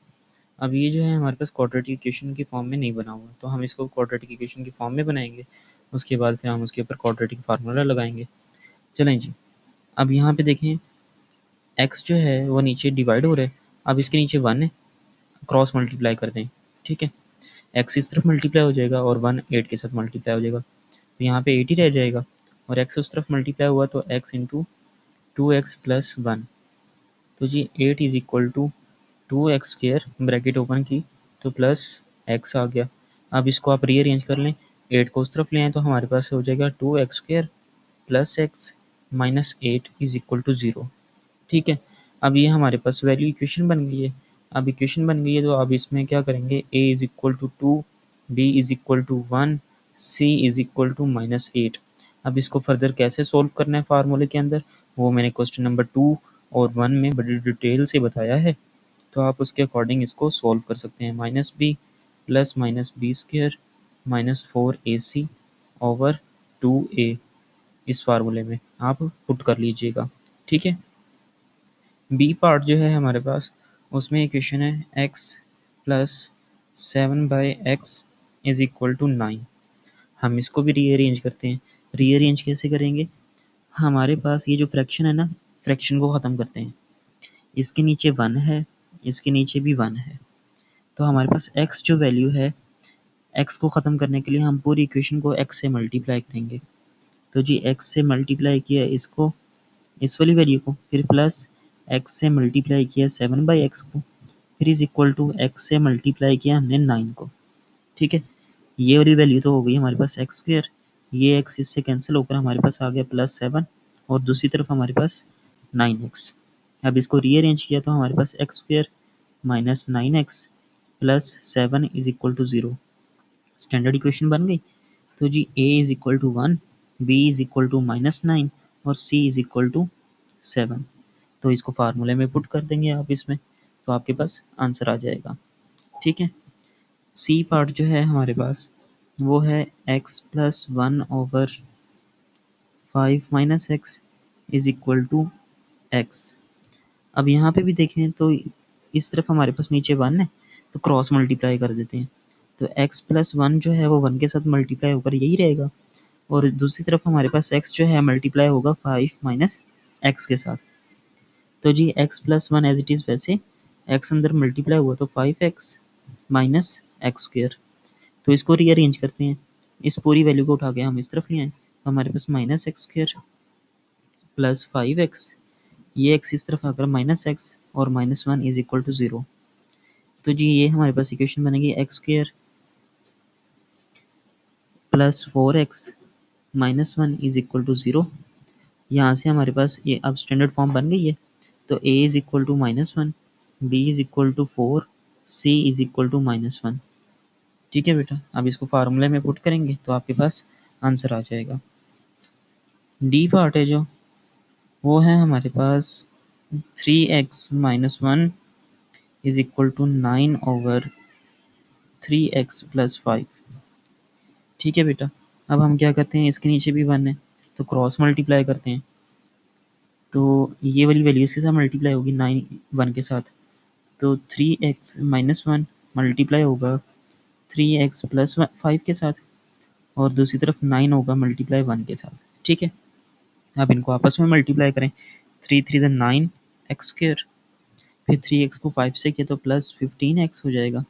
Speaker 1: अब ये जो है हमारे पास क्वाड्रेटिक इक्वेशन की फॉर्म में नहीं बना हुआ, तो हम इसको क्वाड्रेटिक इक्वेशन की फॉर्म में बनाएंगे। उसके बाद फिर हम उसके ऊपर क्वाड्रेटिक फार्मूला लगाएंगे। चलें जी, अब यहाँ पे देखें x जो है वो नीचे डिवाइड हो रहा है, अब इसके नीचे 1 है, क्रॉस मल्टीप्लाई कर दें। ठीक है, x इस तरफ मल्टीप्लाई हो जाएगा और 1 8 के साथ मल्टीप्लाई हो जाएगा, तो यहाँ पे 8 ही रह जाएगा और x उस तरफ मल्टीप्लाई हुआ तो x इंटू 2x प्लस 1। तो जी 8 is equal to 2x² bracket open की तो प्लस x आ गया। अब इसको आप रीअरेंज कर लें, 8 को उस तरफ ले आएँ तो हमारे पास हो जाएगा 2x² plus x minus 8 is equal to 0। ठीक है, अब ये हमारे पास वैल्यू इक्वेशन बन गई है। अब इक्वेशन बन गई है तो अब इसमें क्या करेंगे, a is equal to 2, b is equal to 1, c is equal to -8। अब इसको फर्दर कैसे सोल्व करना है फार्मूले के अंदर, वो मैंने क्वेश्चन नंबर 2 और 1 में बड़ी डिटेल से बताया है, तो आप उसके अकॉर्डिंग इसको सोल्व कर सकते हैं। -b plus -b² -4ac over 2a इस फार्मूले में आप पुट कर लीजिएगा। ठीक है, बी पार्ट जो है हमारे पास, उसमें इक्वेशन है x plus 7/x is equal to 9। हम इसको भी रीअरेंज करते हैं। रीअरेंज कैसे करेंगे, हमारे पास ये जो फ्रैक्शन है ना, फ्रैक्शन को ख़त्म करते हैं। इसके नीचे 1 है, इसके नीचे भी 1 है, तो हमारे पास x जो वैल्यू है x को ख़त्म करने के लिए हम पूरी इक्वेशन को x से मल्टीप्लाई करेंगे। तो जी x से मल्टीप्लाई किया इसको, इस वाली वैल्यू को, फिर प्लस x से मल्टीप्लाई किया 7/x को, फिर इज इक्वल टू x से मल्टीप्लाई किया हमने 9 को। ठीक है, ये वाली वैल्यू तो हो गई हमारे पास एक्स स्क्वायर, ये x इससे कैंसिल होकर हमारे पास आ गया +7 और दूसरी तरफ हमारे पास 9x। अब इसको रीअरेंज किया तो हमारे पास x square minus 9x plus 7 is equal to 0। Standard equation बन गई। तो जी a is equal to 1, b is equal to -9 और c इज इक्वल टू 7। तो इसको फार्मूले में पुट कर देंगे आप इसमें, तो आपके पास आंसर आ जाएगा। ठीक है, सी पार्ट जो है हमारे पास वो है x plus 1/5 minus x is equal to x. अब यहाँ पे भी देखें तो इस तरफ हमारे पास नीचे 1 है, तो क्रॉस मल्टीप्लाई कर देते हैं। तो x प्लस 1 जो है वो 1 के साथ मल्टीप्लाई होकर यही रहेगा, और दूसरी तरफ हमारे पास x जो है मल्टीप्लाई होगा 5 माइनस एक्स के साथ। तो जी x plus 1 as it is वैसे, x अंदर मल्टीप्लाई हुआ तो 5x माइनस एक्स स्क्वायर। तो इसको रीअरेंज करते हैं, इस पूरी वैल्यू को उठा के हम इस तरफ ले आए, तो हमारे पास minus x square plus 5x, ये x इस तरफ आकर माइनस एक्स और -1 इज इक्वल टू 0। तो जी ये हमारे पास इक्वेशन बनेगी x square plus 4x -1 is equal to 0। यहाँ से हमारे पास ये अब स्टैंडर्ड फॉर्म बन गई है। तो a is equal to -1, b is equal to 4, c is equal to -1। ठीक है बेटा, अब इसको फार्मूले में पुट करेंगे तो आपके पास आंसर आ जाएगा। डी पार्ट है जो, वो है हमारे पास 3x-1 is equal to 9/3x plus 5। ठीक है बेटा, अब हम क्या करते हैं, इसके नीचे भी 1 है तो क्रॉस मल्टीप्लाई करते हैं। तो ये वाली वैल्यू इसके साथ मल्टीप्लाई होगी 1 के साथ, तो 3x-1 मल्टीप्लाई होगा 3x प्लस 5 के साथ, और दूसरी तरफ 9 होगा मल्टीप्लाई 1 के साथ। ठीक है, अब इनको आपस में मल्टीप्लाई करें, 3 3 9 एक्स स्क्वायर, फिर 3x को 5 से किया तो प्लस 15x हो जाएगा,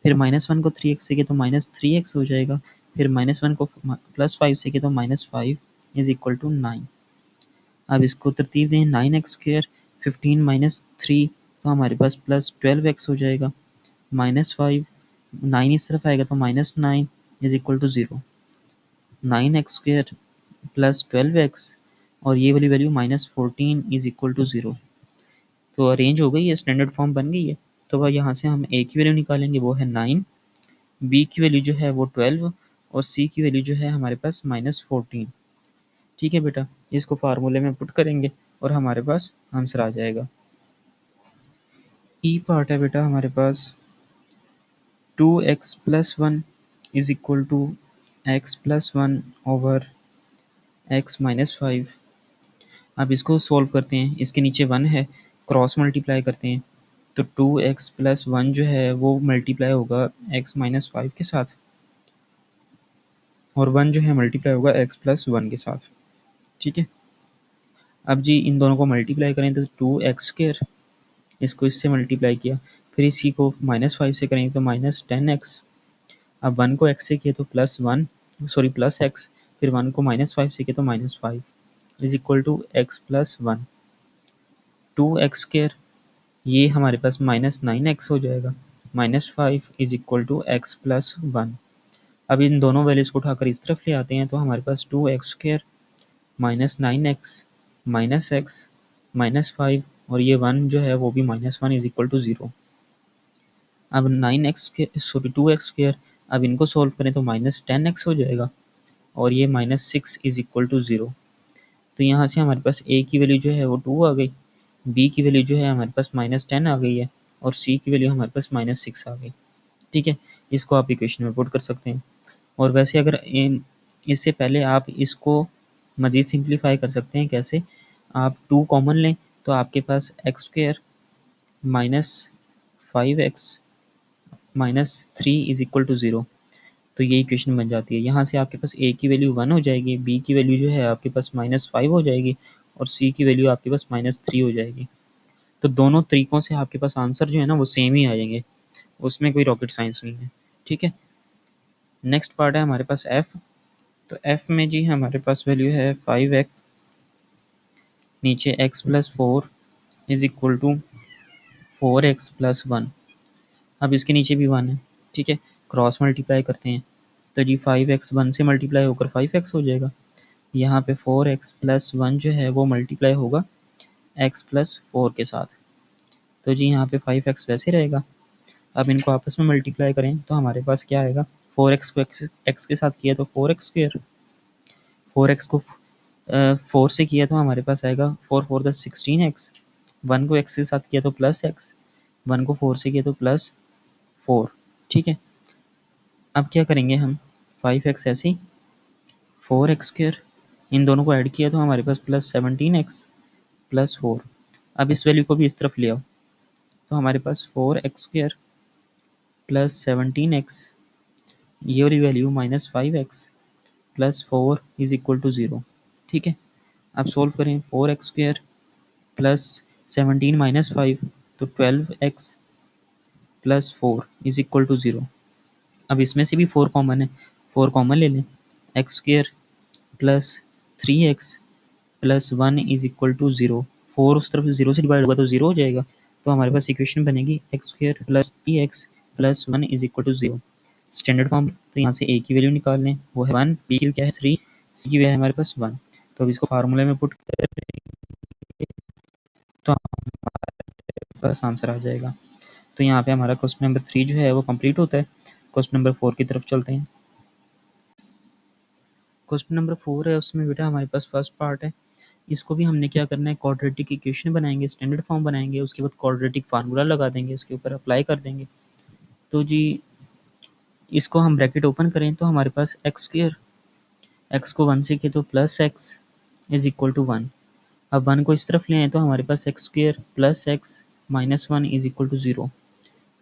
Speaker 1: फिर -1 को 3x से किया तो -3x हो जाएगा, फिर -1 को प्लस 5 से किया तो -5 इज इक्वल टू 9। अब इसको तरतीब दें, 9x स्क्वायर 15 माइनस 3, तो हमारे पास प्लस 12x हो जाएगा, -5 9 इस तरफ आएगा तो -9 is equal to 0। 9x square plus 12x और ये वाली वैल्यू -14 इज इक्वल टू 0। तो अरेंज हो गई है, स्टैंडर्ड फॉर्म बन गई है। तो वह यहाँ से हम a की वैल्यू निकालेंगे, वो है 9, b की वैल्यू जो है वो 12 और c की वैल्यू जो है हमारे पास -14। ठीक है बेटा, इसको फार्मूले में पुट करेंगे और हमारे पास आंसर आ जाएगा। ई पार्ट है बेटा हमारे पास 2x plus 1 is equal to x plus 1 over x minus 5। अब इसको सॉल्व करते हैं, इसके नीचे 1 है, क्रॉस मल्टीप्लाई करते हैं, तो 2x प्लस 1 जो है वो मल्टीप्लाई होगा x माइनस 5 के साथ, और 1 जो है मल्टीप्लाई होगा x प्लस 1 के साथ। ठीक है, अब जी इन दोनों को मल्टीप्लाई करें तो 2x स्क्वायर, इसको इससे मल्टीप्लाई किया, फिर इसी को -5 से करेंगे तो -10x। अब 1 को x से किया तो प्लस x, फिर 1 को -5 से किया तो -5 is equal to x plus 1। 2x square, ये हमारे पास -9x हो जाएगा, -5 is equal to x plus 1। अब इन दोनों वैल्यूज़ को उठाकर इस तरफ ले आते हैं तो हमारे पास 2x square -9x minus x -5 और ये 1 जो है वो भी -1 इज इक्वल टू 0। अब 2x स्क्वायर, अब इनको सॉल्व करें तो -10x हो जाएगा और ये -6 इज इक्वल टू 0। तो यहाँ से हमारे पास a की वैल्यू जो है वो 2 आ गई, b की वैल्यू जो है हमारे पास -10 आ गई है और c की वैल्यू हमारे पास -6 आ गई। ठीक है, इसको आप इक्वेशन में पुट कर सकते हैं। और वैसे अगर इससे पहले आप इसको मज़ीद सिंप्लीफाई कर सकते हैं। कैसे? आप 2 कॉमन लें तो आपके पास x square minus 5x minus 3 is equal to 0। तो ये इक्वेशन बन जाती है। यहाँ से आपके पास a की वैल्यू 1 हो जाएगी, b की वैल्यू जो है आपके पास -5 हो जाएगी और c की वैल्यू आपके पास -3 हो जाएगी। तो दोनों तरीकों से आपके पास आंसर जो है ना वो सेम ही आ जाएंगे, उसमें कोई रॉकेट साइंस नहीं है। ठीक है, नेक्स्ट पार्ट है हमारे पास f। तो f में जी हमारे पास वैल्यू है 5x, नीचे x plus 4 is equal to 4x plus 1। अब इसके नीचे भी 1 है, ठीक है, क्रॉस मल्टीप्लाई करते हैं तो जी 5x 1 से मल्टीप्लाई होकर 5x हो जाएगा। यहाँ पे 4x प्लस 1 जो है वो मल्टीप्लाई होगा x प्लस 4 के साथ, तो जी यहाँ पे 5x वैसे रहेगा। अब इनको आपस में मल्टीप्लाई करें तो हमारे पास क्या आएगा, 4x को x के साथ किया तो 4x स्क्वायर, 4x को 4 से किया तो हमारे पास आएगा 4 4 10 16x, 1 को x के साथ किया तो प्लस x, 1 को 4 से किया तो प्लस 4, ठीक है। अब क्या करेंगे हम, 5x ऐसे, 4x स्क्वायर, इन दोनों को ऐड किया तो हमारे पास प्लस 17x प्लस 4। अब इस वैल्यू को भी इस तरफ ले आओ तो हमारे पास 4x स्क्वायर प्लस 17x, ये वाली value minus 5x plus 4 is equal to 0, ठीक है। अब सोल्व करें, 4x स्क्वायर प्लस 17 माइनस 5 तो 12x plus 4 is equal to 0। अब इसमें से भी 4 कॉमन है, 4 कॉमन ले लें, x square plus 3x plus 1 is equal to 0। 4 उस तरफ 0 से डिवाइड होगा तो 0 हो जाएगा, तो हमारे पास इक्वेशन बनेगी x square plus 3x plus 1 is equal to 0। Standard form, तो यहाँ से a की वैल्यू निकाल लें, वो है 1, b की क्या है 3, c की वैल्यू है हमारे पास 1। तो अब इसको फार्मूले में पुट करें तो हमारे पास आंसर आ जाएगा। तो यहाँ पे हमारा क्वेश्चन नंबर 3 जो है वो कंप्लीट होता है। क्वेश्चन नंबर 4 की तरफ चलते हैं। क्वेश्चन नंबर 4 है, उसमें बेटा हमारे पास फर्स्ट पार्ट है, इसको भी हमने क्या करना है, क्वाड्रेटिक इक्वेशन बनाएंगे, स्टैंडर्ड फॉर्म बनाएंगे, उसके बाद क्वाड्रेटिक फार्मूला लगा देंगे, उसके ऊपर अप्लाई कर देंगे। तो जी इसको हम ब्रैकेट ओपन करें तो हमारे पास एक्स स्क्वायर, एक्स को 1 से किया तो plus x is equal to 1। अब 1 को इस तरफ ले आए तो हमारे पास x square plus x minus 1 is equal to 0।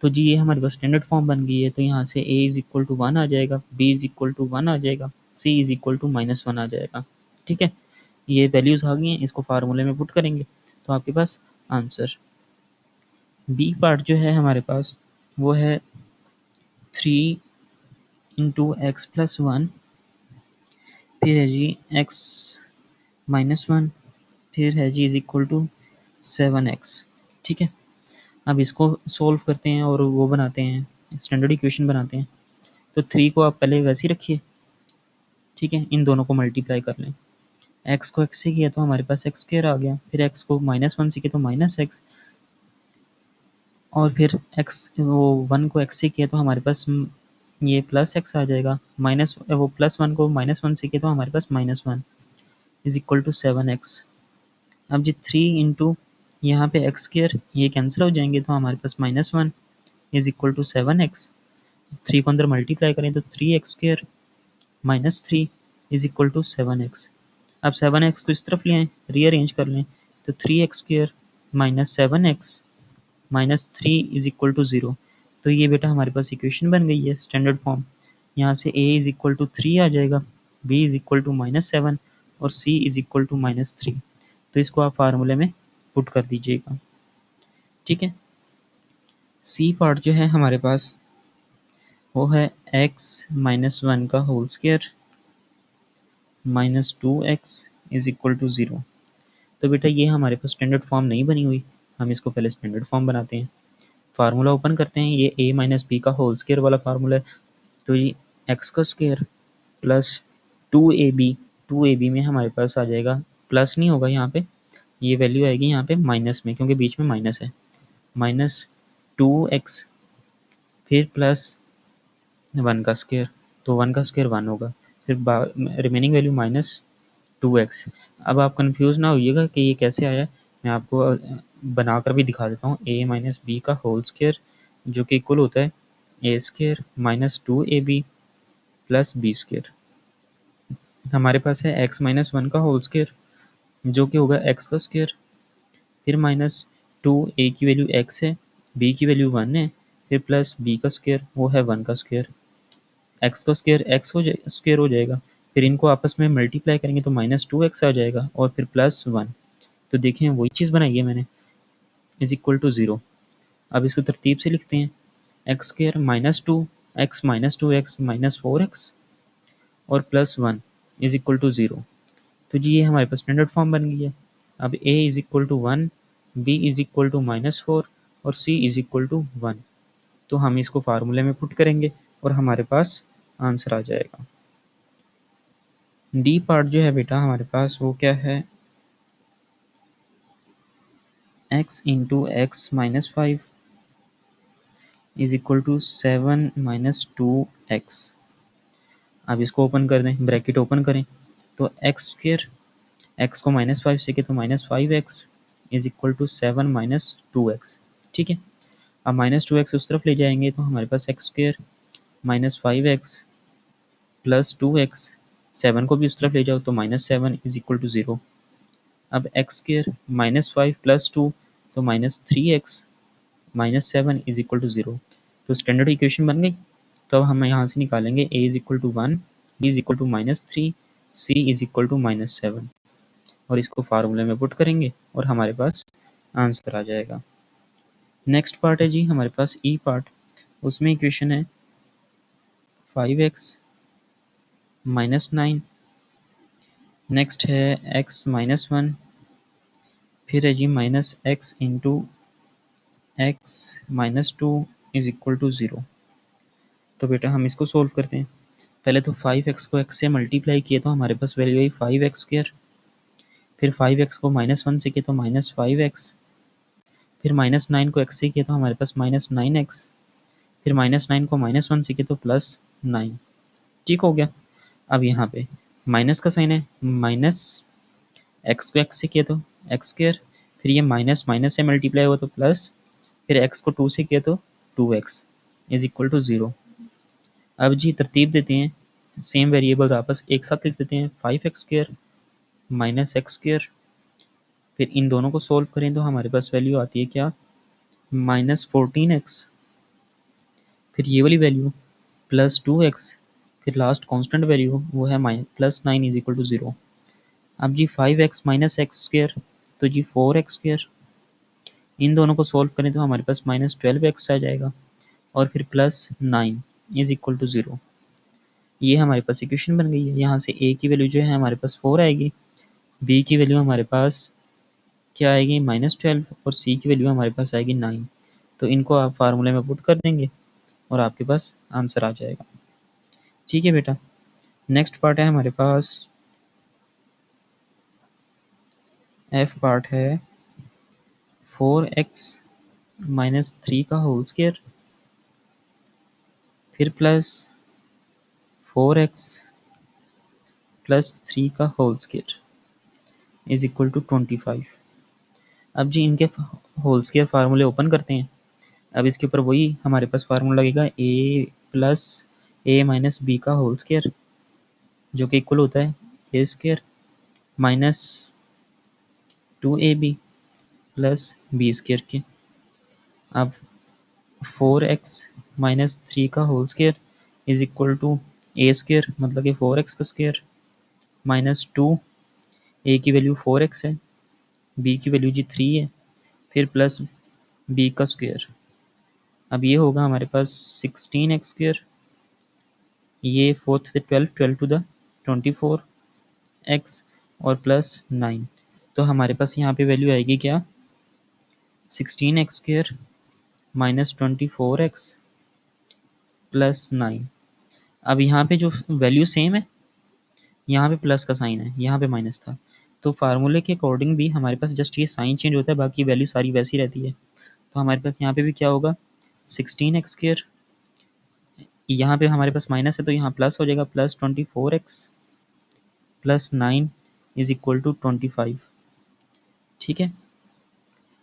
Speaker 1: तो जी ये हमारे पास स्टैंडर्ड फॉर्म बन गई है, तो यहाँ से a इज इक्वल टू 1 आ जाएगा, b इज इक्वल टू 1 आ जाएगा, c is equal to minus 1 आ जाएगा, ठीक है। ये वैल्यूज आ गई हैं, इसको फार्मूले में पुट करेंगे तो आपके पास आंसर। बी पार्ट जो है हमारे पास वो है 3 इंटू एक्स प्लस 1, फिर है जी एक्स माइनस 1, फिर है जी इज इक्वल टू 7x, ठीक है। अब इसको सोल्व करते हैं और वो बनाते हैं, स्टैंडर्ड इक्वेशन बनाते हैं। तो 3 को आप पहले वैसे ही रखिए, ठीक है, इन दोनों को मल्टीप्लाई कर लें, एक्स को एक्स से किया तो हमारे पास एक्स स्क्वायर आ गया, फिर एक्स को माइनस 1 से किया तो माइनस एक्स, और फिर एक्स वो 1 को एक्स से किया तो हमारे पास ये प्लस एक्स आ जाएगा, माइनस वो प्लस 1 को माइनस 1 से किया तो हमारे पास minus 1 is equal to 7x। अब जी 3 इंटू यहाँ पे एक्स स्क्वायर, ये कैंसिल हो जाएंगे तो हमारे पास minus 1 is equal to 7x। 3 को अंदर मल्टीप्लाई करें तो 3x square minus 3 is equal to 7x। अब 7x को इस तरफ ले आएँ, रीअरेंज कर लें तो 3x square minus 7x minus 3 is equal to 0। तो ये बेटा हमारे पास इक्वेशन बन गई है स्टैंडर्ड फॉर्म। यहाँ से a इज इक्वल टू 3 आ जाएगा, b is equal to minus 7 और c is equal to minus 3। तो इसको आप फार्मूले में पुट कर दीजिएगा, ठीक है। सी पार्ट जो है हमारे पास वो है x माइनस 1 का whole square minus 2x is equal to 0। तो बेटा ये हमारे पास स्टैंडर्ड फॉर्म नहीं बनी हुई, हम इसको पहले स्टैंडर्ड फॉर्म बनाते हैं। फार्मूला ओपन करते हैं, ये a माइनस बी का होल स्क्वायर वाला फार्मूला है, तो ये एक्स का स्क्वायर प्लस 2ab, 2ab में हमारे पास आ जाएगा, प्लस नहीं होगा यहाँ पे, ये वैल्यू आएगी यहाँ पे माइनस में, क्योंकि बीच में माइनस है, माइनस 2x फिर प्लस 1 का स्क्वायर, तो 1 का स्क्वायर 1 होगा, फिर रिमेनिंग वैल्यू माइनस 2x। अब आप कंफ्यूज ना होइएगा कि ये कैसे आया, मैं आपको बनाकर भी दिखा देता हूँ। a माइनस बी का होल स्क्वायर जो कि इक्वल होता है a square minus 2ab plus B square. हमारे पास है x माइनस 1 का होल स्क्वायर जो कि होगा x का स्क्वायर, फिर माइनस 2, a की वैल्यू x है, b की वैल्यू 1 है, फिर प्लस b का स्क्वायर वो है 1 का स्क्वायर, x का स्क्वायर x स्क्वायर हो जाएगा, फिर इनको आपस में मल्टीप्लाई करेंगे तो माइनस 2x आ जाएगा और फिर प्लस 1। तो देखें वही चीज़ बनाई है मैंने, इज इक्वल टू 0। अब इसको तरतीब से लिखते हैं, x square minus 2 x minus 2x minus 4x और प्लस 1 इज इक्वल टू 0। तो जी ये हमारे पास स्टैंडर्ड फॉर्म बन गई है। अब a is equal to 1, b is equal to -4 और c इज इक्वल टू 1। तो हम इसको फार्मूले में पुट करेंगे और हमारे पास आंसर आ जाएगा। डी पार्ट जो है बेटा हमारे पास वो क्या है, x into x minus 5 is equal to 7 minus 2x। अब इसको ओपन कर दें, ब्रैकेट ओपन करें, तो एक्स स्क्र एक्स को -5 से किया तो -5x is equal to 7 minus 2x। ठीक है, अब -2x उस तरफ ले जाएंगे तो हमारे पास x square -5x plus 2x, 7 को भी उस तरफ ले जाओ तो -7 इज इक्वल टू 0। अब एक्स स्क्र -5 प्लस 2 तो -3x -7 इज इक्वल टू 0। तो स्टैंडर्ड इक्वेशन बन गई। तो अब हम यहाँ से निकालेंगे a is equal to 1, b is equal to -3, c is equal to -7 और इसको फार्मूले में पुट करेंगे और हमारे पास आंसर आ जाएगा। नेक्स्ट पार्ट है जी हमारे पास ई पार्ट, उसमें इक्वेशन है 5x माइनस 9, नेक्स्ट है x माइनस 1, फिर है जी minus x into x minus 2 is equal to 0। तो बेटा हम इसको सोल्व करते हैं। पहले तो 5x को x से मल्टीप्लाई किए तो हमारे पास वैल्यू आई 5x², फिर 5x को -1 से किए तो -5x, फिर -9 को x से किए तो हमारे पास -9x, फिर -9 को -1 से किए तो +9। ठीक हो गया। अब यहाँ पे माइनस का साइन है, माइनस एक्स को एक्स से किया तो x², फिर ये माइनस माइनस से मल्टीप्लाई हुआ तो प्लस, फिर x को 2 से किया तो 2x इज इक्वल टू 0। अब जी तरतीब देते हैं, सेम वेरिएबल्स आपस एक साथ लिख देते हैं, 5x² माइनस x², फिर इन दोनों को सोल्व करें तो हमारे पास वैल्यू आती है क्या, -14x, फिर ये वाली वैल्यू +2x, फिर लास्ट कांस्टेंट वैल्यू वो है +9 इज इक्वल टू 0। अब जी 5x माइनस x² तो जी 4x², इन दोनों को सोल्व करें तो हमारे पास -12x आ जाएगा और फिर +9 इज इक्वल टू 0। ये हमारे पास इक्वेशन बन गई है। यहाँ से a की वैल्यू जो है हमारे पास 4 आएगी, b की वैल्यू हमारे पास क्या आएगी -12 और c की वैल्यू हमारे पास आएगी 9। तो इनको आप फार्मूले में पुट कर देंगे और आपके पास आंसर आ जाएगा। ठीक है बेटा, नेक्स्ट पार्ट है हमारे पास एफ पार्ट है 4x माइनस 3 का होल स्क्वायर, फिर प्लस 4x प्लस 3 का whole square is equal to 25। अब जी इनके होल स्क्वायर फार्मूले ओपन करते हैं। अब इसके ऊपर वही हमारे पास फार्मूला लगेगा a plus a minus B का होल स्क्वायर जो कि इक्वल होता है a square minus 2ab plus B square के। अब 4x माइनस 3 का whole square is equal to a square मतलब कि 4x का स्क्वायर माइनस 2, a की वैल्यू 4x है, b की वैल्यू जी 3 है, फिर प्लस b का स्क्वायर। अब ये होगा हमारे पास 16x², ये 4 से 12, 12 टू द 24x और प्लस 9। तो हमारे पास यहाँ पे वैल्यू आएगी क्या, 16x² माइनस 24x प्लस 9। अब यहाँ पे जो वैल्यू सेम है, यहाँ पे प्लस का साइन है, यहाँ पे माइनस था, तो फार्मूले के अकॉर्डिंग भी हमारे पास जस्ट ये साइन चेंज होता है, बाकी वैल्यू सारी वैसी रहती है। तो हमारे पास यहाँ पे भी क्या होगा 16x², यहाँ पे हमारे पास माइनस है तो यहाँ प्लस हो जाएगा, plus 24x plus 9 is equal to 25। ठीक है,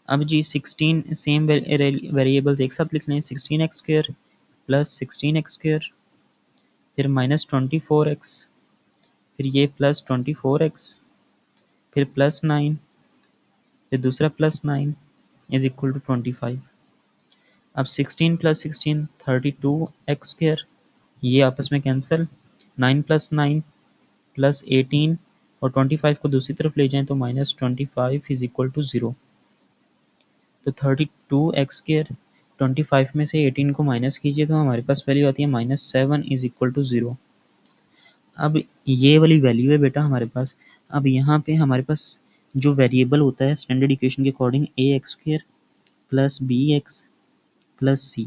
Speaker 1: अब जी 16 सेम वेरिएबल्स एक साथ लिख लें, 16x² प्लस 16x², फिर -24x, फिर ये प्लस 24x, फिर प्लस 9, फिर दूसरा प्लस 9 इज इक्वल टू 25। अब 16 प्लस 16 32x², ये आपस में कैंसिल, 9 प्लस 9 प्लस 18 और 25 को दूसरी तरफ ले जाएं तो -25 इज इक्वल टू 0। तो 32x² 25 में से 18 को माइनस कीजिए तो हमारे पास वैल्यू आती है -7 इज इक्वल टू 0। अब ये वाली वैल्यू है बेटा हमारे पास। अब यहाँ पे हमारे पास जो वेरिएबल होता है स्टैंडर्ड इक्वेशन के according ax² plus bx plus c,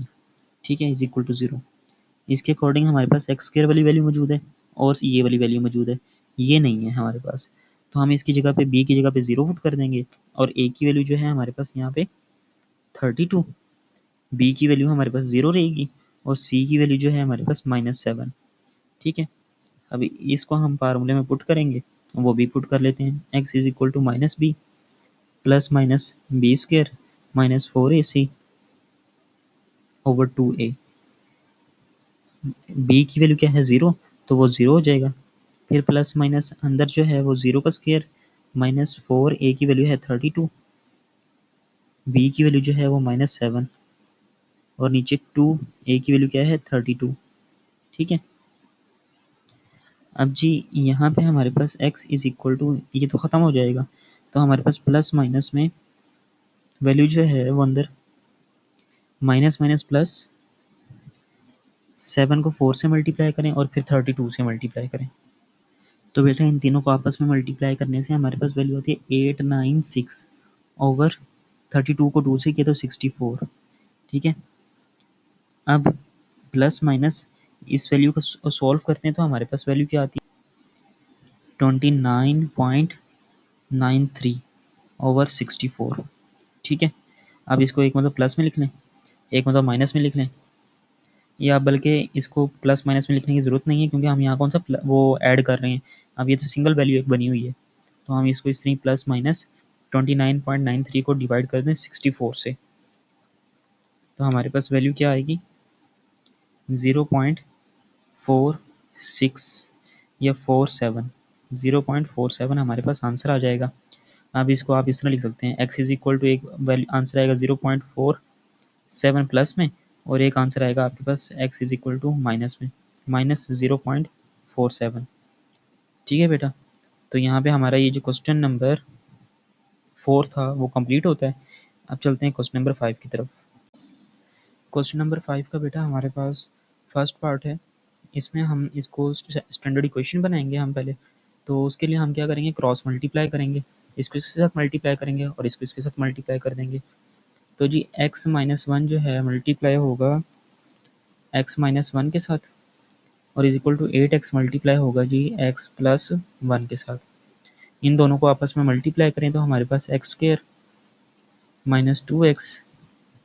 Speaker 1: ठीक है, इज इक्वल टू 0। इसके अकॉर्डिंग हमारे पास x² वाली वैल्यू मौजूद है और ये वाली वैल्यू मौजूद है, ये नहीं है हमारे पास। तो हम इसकी जगह पे b की जगह पे 0 पुट कर देंगे और a की वैल्यू जो है हमारे पास यहाँ पे 32, b की वैल्यू हमारे पास 0 रहेगी और c की वैल्यू जो है हमारे पास -7, ठीक है। अभी इसको हम फार्मूले में पुट करेंगे, वो भी पुट कर लेते हैं। x is equal to -b plus minus b² -4ac over 2a। b की वैल्यू क्या है 0, तो वो 0 हो जाएगा। फिर प्लस माइनस अंदर जो है वो 0 का स्क्वायर -4a की वैल्यू है 32, b की वैल्यू जो है वो -7 और नीचे 2a की वैल्यू क्या है 32, ठीक है। अब जी यहाँ पे हमारे पास x इज इक्वल टू, ये तो ख़त्म हो जाएगा, तो हमारे पास प्लस माइनस में वैल्यू जो है वो अंदर माइनस माइनस प्लस 7 को 4 से मल्टीप्लाई करें और फिर 32 से मल्टीप्लाई करें। तो बेटा इन तीनों को आपस में मल्टीप्लाई करने से हमारे पास वैल्यू आती है 896 ओवर 32 को 2 से किया तो 64, ठीक है। अब प्लस माइनस इस वैल्यू को सॉल्व करते हैं तो हमारे पास वैल्यू क्या आती है 29.93 ओवर 64, ठीक है। अब इसको एक मतलब प्लस में लिख लें, एक मतलब माइनस में लिख लें, या बल्कि इसको प्लस माइनस में लिखने की ज़रूरत नहीं है क्योंकि हम यहाँ कौन सा वो ऐड कर रहे हैं। अब ये तो सिंगल वैल्यू एक बनी हुई है, तो हम इसको इस तरह प्लस माइनस 29.93 को डिवाइड कर दें 64 से, तो हमारे पास वैल्यू क्या आएगी 0.46 या 0.47 हमारे पास आंसर आ जाएगा। अब इसको आप इस तरह लिख सकते हैं x इज इक्वल टू एक वैल्यू आंसर आएगा 0.47 प्लस में और एक आंसर आएगा आपके पास x is equal to minus में -0.47, ठीक है बेटा। तो यहाँ पे हमारा ये जो क्वेश्चन नंबर 4 था वो कंप्लीट होता है। अब चलते हैं क्वेश्चन नंबर 5 की तरफ। क्वेश्चन नंबर 5 का बेटा हमारे पास फर्स्ट पार्ट है, इसमें हम इसको स्टैंडर्ड इक्वेशन बनाएंगे हम पहले। तो उसके लिए हम क्या करेंगे क्रॉस मल्टीप्लाई करेंगे, इसको इसके साथ मल्टीप्लाई करेंगे और इसको इसके साथ मल्टीप्लाई कर देंगे। तो जी x-1 जो है मल्टीप्लाई होगा x-1 के साथ और is equal to 8x multiply होगा जी x+1 के साथ। इन दोनों को आपस में मल्टीप्लाई करें तो हमारे पास x² -2x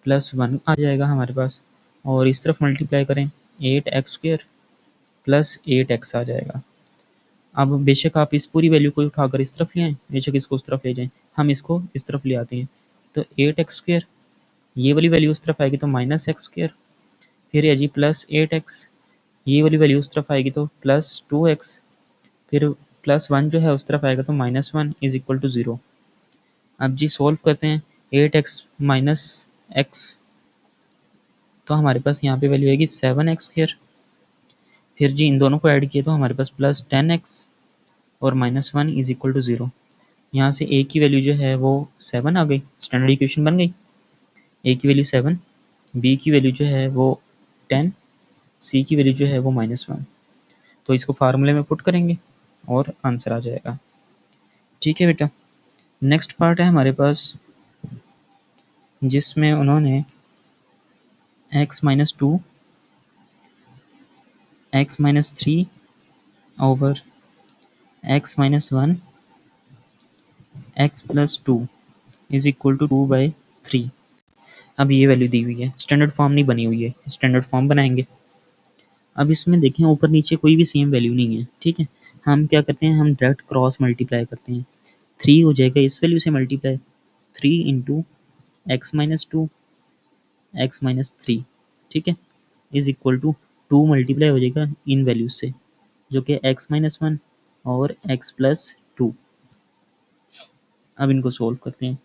Speaker 1: प्लस 1 आ जाएगा हमारे पास, और इस तरफ मल्टीप्लाई करें 8x² प्लस 8x आ जाएगा। अब बेशक आप इस पूरी वैल्यू को उठाकर इस तरफ ले आएँ, बेशक इसको उस तरफ ले जाएँ, हम इसको इस तरफ ले आते हैं। तो 8x², ये वाली वैल्यू उस तरफ आएगी तो -x², फिर है जी प्लस 8x, ये वाली वैल्यू उस तरफ आएगी तो प्लस 2x, फिर प्लस 1 जो है उस तरफ आएगा तो -1 इज इक्वल टू 0। अब जी सोल्व करते हैं 8x माइनस x, तो हमारे पास यहाँ पे वैल्यू आएगी 7x², फिर जी इन दोनों को ऐड किए तो हमारे पास प्लस 10x और -1 इज इक्वल टू 0। यहाँ से a की वैल्यू जो है वो 7 आ गई, स्टैंडर्ड इक्वेशन बन गई। a की वैल्यू 7, b की वैल्यू जो है वो 10, c की वैल्यू जो है वो -1। तो इसको फार्मूले में पुट करेंगे और आंसर आ जाएगा, ठीक है बेटा। नेक्स्ट पार्ट है हमारे पास जिसमें उन्होंने x-2 x-3 over x-1 x+2 is equal to 2/3। अब ये वैल्यू दी हुई है, स्टैंडर्ड फॉर्म नहीं बनी हुई है, स्टैंडर्ड फॉर्म बनाएंगे। अब इसमें देखें ऊपर नीचे कोई भी सेम वैल्यू नहीं है, ठीक है। हम क्या करते हैं, हम डायरेक्ट क्रॉस मल्टीप्लाई करते हैं। 3 हो जाएगा इस वैल्यू से मल्टीप्लाई, 3 इंटू x-2 x-3, ठीक है, इज इक्वल टू 2 मल्टीप्लाई हो जाएगा इन वैल्यूज से जो कि x-1 और x+2। अब इनको सोल्व करते हैं।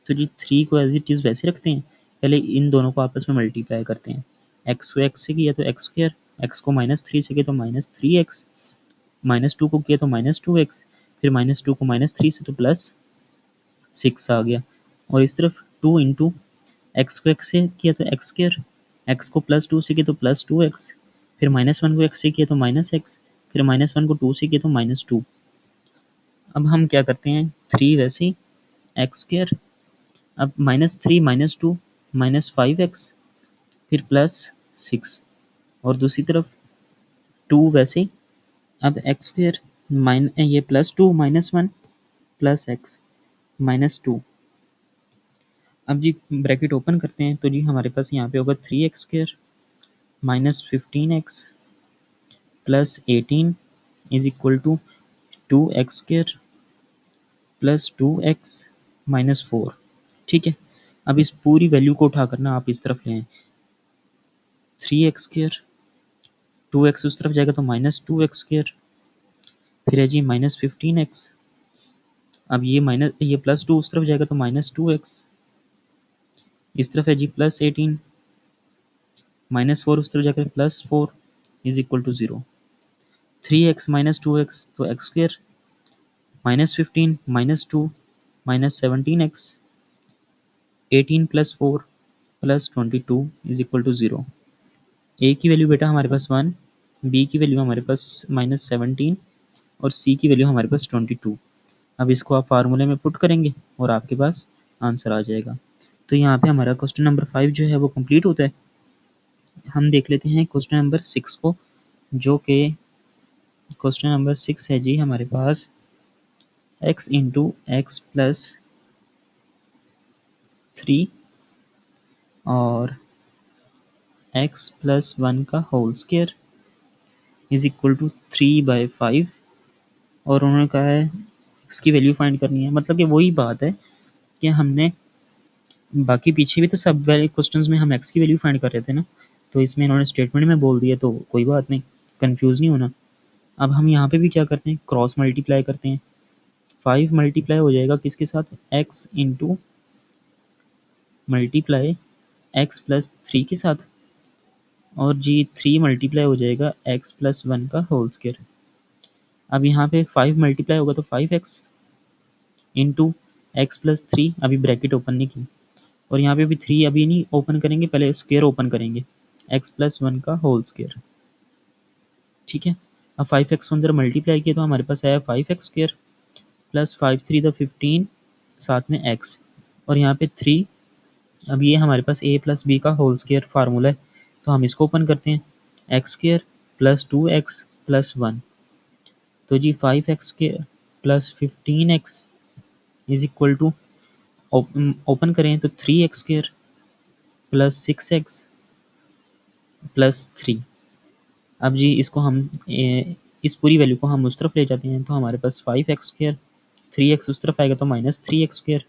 Speaker 1: तो जी 3 को एज इट इज़ वैसे रखते हैं, पहले इन दोनों को आपस में मल्टीप्लाई करते हैं। x को x से किया तो x², x को -3 से किया तो -3x, -2 को किया तो -2x, फिर -2 को -3 से तो +6 आ गया, और इस तरफ 2 इंटू एक्स को एक्स से किया तो एक्स स्क्वायर, एक्स को +2 से किया तो +2x, फिर -1 को x से किया तो -x, फिर -1 को 2 से किया तो -2। अब हम क्या करते हैं, 3 वैसे ही एक्स स्क्वायर, अब -3 -2 -5x, फिर +6, और दूसरी तरफ 2 वैसे ही, अब एक्स स्क्वायर ये +2 -1 +x -2। अब जी ब्रैकेट ओपन करते हैं तो जी हमारे पास यहाँ पे होगा 3x² -15x +18 is equal to 2x² +2x -4। ठीक है, अब इस पूरी वैल्यू को उठाकर ना आप इस तरफ ले आएं, 3x², 2x उस तरफ जाएगा तो -2x², फिर है जी -15x, अब ये +2 उस तरफ जाएगा तो -2x, इस तरफ है जी +18, -4 उस तरफ जाकर +4 is equal to 0। 3x -2x तो x², -15 -2 -17x, 18 + 4 + 22 is equal to 0। ए की वैल्यू बेटा हमारे पास 1, बी की वैल्यू हमारे पास -17 और सी की वैल्यू हमारे पास 22। अब इसको आप फार्मूले में पुट करेंगे और आपके पास आंसर आ जाएगा। तो यहाँ पे हमारा क्वेश्चन नंबर 5 जो है वो कंप्लीट होता है। हम देख लेते हैं क्वेश्चन नंबर 6 को, जो कि क्वेश्चन नंबर 6 है जी हमारे पास x इंटू एक्स प्लस 3 और x प्लस 1 का whole square is equal to 3/5, और उन्होंने कहा है x की वैल्यू फाइंड करनी है। मतलब कि वही बात है कि हमने बाकी पीछे भी तो सब वाले क्वेश्चंस में हम x की वैल्यू फाइंड कर रहे थे ना, तो इसमें इन्होंने स्टेटमेंट में बोल दिया तो कोई बात नहीं, कंफ्यूज नहीं होना। अब हम यहाँ पे भी क्या करते हैं, क्रॉस मल्टीप्लाई करते हैं। 5 मल्टीप्लाई हो जाएगा किसके साथ, x into multiply x plus 3 के साथ, और जी 3 मल्टीप्लाई हो जाएगा x प्लस 1 का होल स्क्वायर। अब यहाँ पे 5 मल्टीप्लाई होगा तो 5x इंटू एक्स प्लस 3, अभी ब्रैकेट ओपन नहीं की, और यहाँ पे भी 3 अभी नहीं ओपन करेंगे, पहले स्क्वायर ओपन करेंगे, x प्लस 1 का होल स्क्वायर। ठीक है, अब 5x अंदर मल्टीप्लाई किया तो हमारे पास आया 5x² प्लस 5 3 द 15, साथ में x, और यहाँ पे 3। अब ये हमारे पास a प्लस बी का होल स्क्वायर फार्मूला है, तो हम इसको ओपन करते हैं, x² प्लस 2x प्लस 1, तो जी 5x² plus 15x is equal to, open करें तो 3x² प्लस 6x प्लस 3। अब जी इसको हम इस पूरी वैल्यू को हम उस तरफ ले जाते हैं तो हमारे पास 5x², 3x उस तरफ आएगा तो -3x²,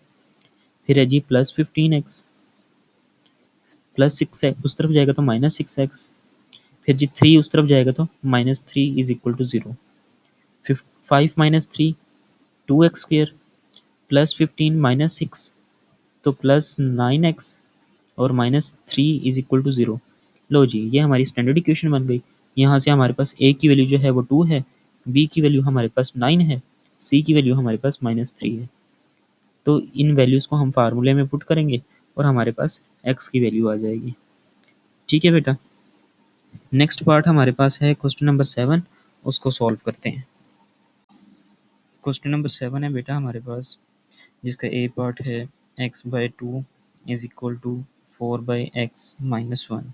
Speaker 1: फिर है जी प्लस 15x प्लस 6 उस तरफ जाएगा तो -6x, फिर जी 3 उस तरफ जाएगा तो -3 is equal to 0। 5 -3 2x² plus 15 -6 तो प्लस 9x, और -3 इज इक्वल टू 0। लो जी ये हमारी स्टैंडर्ड इक्वेशन बन गई। यहाँ से हमारे पास a की वैल्यू जो है वो 2 है, b की वैल्यू हमारे पास 9 है, c की वैल्यू हमारे पास -3 है। तो इन वैल्यूज़ को हम फार्मूले में पुट करेंगे और हमारे पास x की वैल्यू आ जाएगी। ठीक है बेटा, नेक्स्ट पार्ट हमारे पास है क्वेश्चन नंबर 7, उसको सॉल्व करते हैं। क्वेश्चन नंबर 7 है बेटा हमारे पास, जिसका ए पार्ट है x/2 is equal to 4/x minus 1।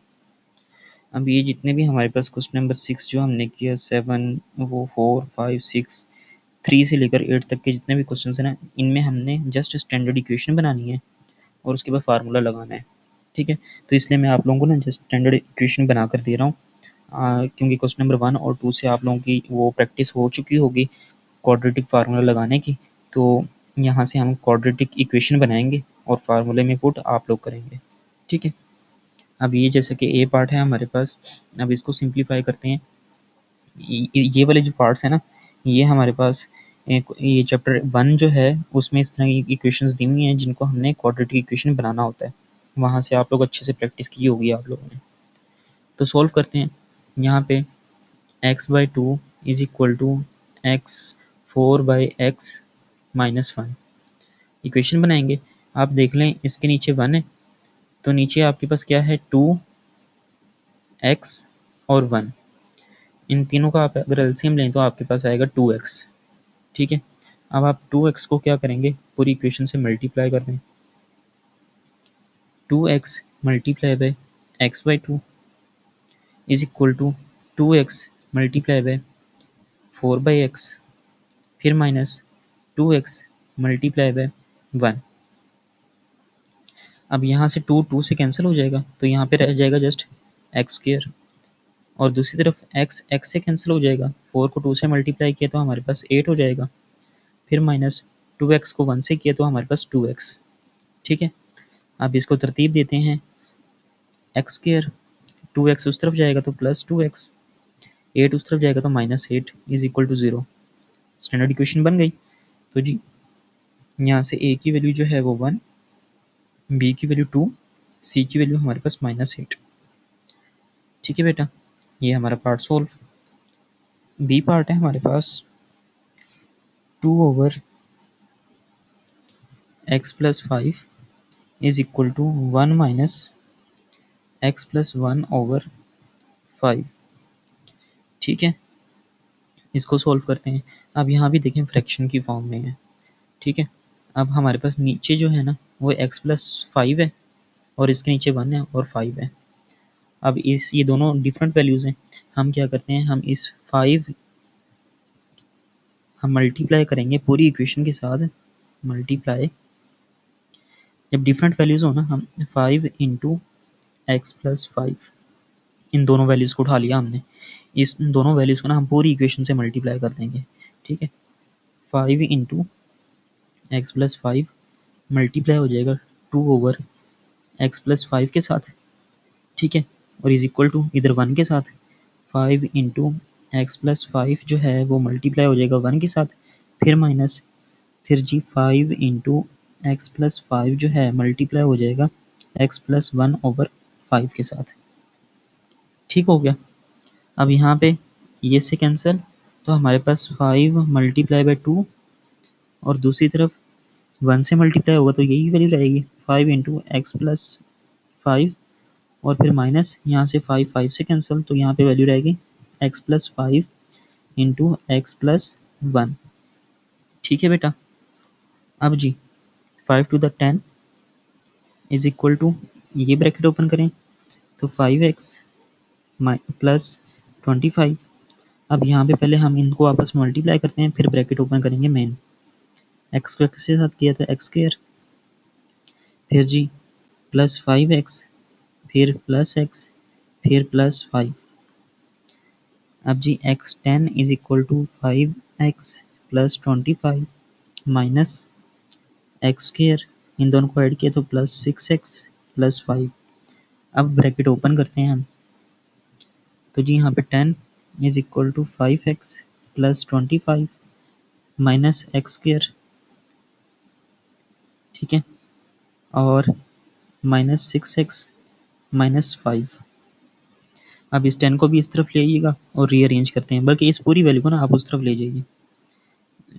Speaker 1: अब ये जितने भी हमारे पास क्वेश्चन नंबर 6 जो हमने किया, 7 वो 4 5 6 3 से लेकर 8 तक के जितने भी क्वेश्चन हैं ना, इनमें हमने जस्ट स्टैंडर्ड इक्वेशन बनानी है और उसके बाद फार्मूला लगाना है। ठीक है, तो इसलिए मैं आप लोगों को ना जस्ट स्टैंडर्ड इक्वेशन बना कर दे रहा हूँ, क्योंकि क्वेश्चन नंबर 1 और 2 से आप लोगों की वो प्रैक्टिस हो चुकी होगी क्वाड्रेटिक फार्मूला लगाने की। तो यहाँ से हम क्वाड्रेटिक इक्वेशन बनाएंगे और फार्मूले में पुट आप लोग करेंगे। ठीक है, अब ये जैसे कि ए पार्ट है हमारे पास, अब इसको सिंप्लीफाई करते हैं। ये वाले जो पार्ट्स हैं ना, ये हमारे पास ये चैप्टर 1 जो है उसमें इस तरह की इक्वेशंस दी हुई हैं जिनको हमने क्वाड्रेटिक इक्वेशन बनाना होता है। वहाँ से आप लोग अच्छे से प्रैक्टिस की होगी आप लोगों ने। तो सॉल्व करते हैं। यहाँ पे x/2 is equal to x 4/x minus 1 equation बनाएंगे। आप देख लें इसके नीचे 1 है तो नीचे आपके पास क्या है 2x और 1, इन तीनों का आप अगर एलसीएम लें तो आपके पास आएगा 2x। ठीक है, अब आप 2x को क्या करेंगे, पूरी इक्वेशन से मल्टीप्लाई कर दें। 2x multiply by x/2 is equal to 2x multiply by 4/x, फिर माइनस 2x मल्टीप्लाई बाय 1। अब यहाँ से 2 से कैंसिल हो जाएगा, तो यहाँ पे रह जाएगा जस्ट एक्स स्क्र, और दूसरी तरफ x से कैंसिल हो जाएगा, 4 को 2 से मल्टीप्लाई किया तो हमारे पास 8 हो जाएगा, फिर माइनस 2x को 1 से किया तो हमारे पास 2x। ठीक है, अब इसको तरतीब देते हैं, एक्स स्क्र 2x उस तरफ जाएगा तो प्लस 2x, 8 उस तरफ जाएगा तो -8 is equal to 0। Standard equation बन गई। तो जी यहाँ से a की वैल्यू जो है वो 1, b की वैल्यू 2, c की वैल्यू हमारे पास -8। ठीक है बेटा, ये हमारा पार्ट सोल्व। बी पार्ट है हमारे पास 2/x+5 is equal to 1 - x+1/5। ठीक है, इसको सोल्व करते हैं। अब यहाँ भी देखें फ्रैक्शन की फॉर्म में है। ठीक है, अब हमारे पास नीचे जो है ना वो x+5 है, और इसके नीचे 1 है और 5 है। अब इस ये दोनों डिफरेंट वैल्यूज़ हैं, हम क्या करते हैं, हम इस 5 हम मल्टीप्लाई करेंगे पूरी इक्वेशन के साथ। मल्टीप्लाई, जब डिफरेंट वैल्यूज़ हो ना, हम 5 इंटू x+5, इन दोनों वैल्यूज़ को उठा लिया हमने, इस दोनों वैल्यूज़ को ना हम पूरी इक्वेशन से मल्टीप्लाई कर देंगे। ठीक है, 5 इंटू x+5 मल्टीप्लाई हो जाएगा 2/x+5 के साथ। ठीक है, और इज इक्वल टू इधर 1 के साथ 5 इंटू x+5 जो है वो मल्टीप्लाई हो जाएगा 1 के साथ, फिर माइनस, फिर जी 5 इंटू x+5 जो है मल्टीप्लाई हो जाएगा x+1/5 के साथ। ठीक हो गया। अब यहाँ पे ये से कैंसिल, तो हमारे पास 5 मल्टीप्लाई बाई 2, और दूसरी तरफ 1 से मल्टीप्लाई होगा तो यही वैल्यू रहेगी 5 इंटू x+5, और फिर माइनस यहाँ से 5 से कैंसिल, तो यहाँ पे वैल्यू रहेगी x+5 इंटू x+1। ठीक है बेटा, अब जी 5 to the 10 is equal to, ये ब्रैकेट ओपन करें तो 5x प्लस 25। अब यहाँ पे पहले हम इनको आपस में मल्टीप्लाई करते हैं, फिर ब्रैकेट ओपन करेंगे मेन। एक्स को एक्स के साथ किया था एक्स स्क्वायर, फिर जी प्लस 5x, फिर प्लस x, फिर प्लस 5। अब जी x10 is equal to 5x plus 25 minus x square, इन दोनों को ऐड किया तो प्लस 6x प्लस 5। अब ब्रैकेट ओपन करते हैं हम, तो जी यहाँ पे 10 is equal to 5x plus 25 minus x square. ठीक है, और माइनस 6x माइनस 5। अब इस 10 को भी इस तरफ ले आइएगा और रीअरेंज करते हैं, बल्कि इस पूरी वैल्यू को ना आप उस तरफ ले जाइए।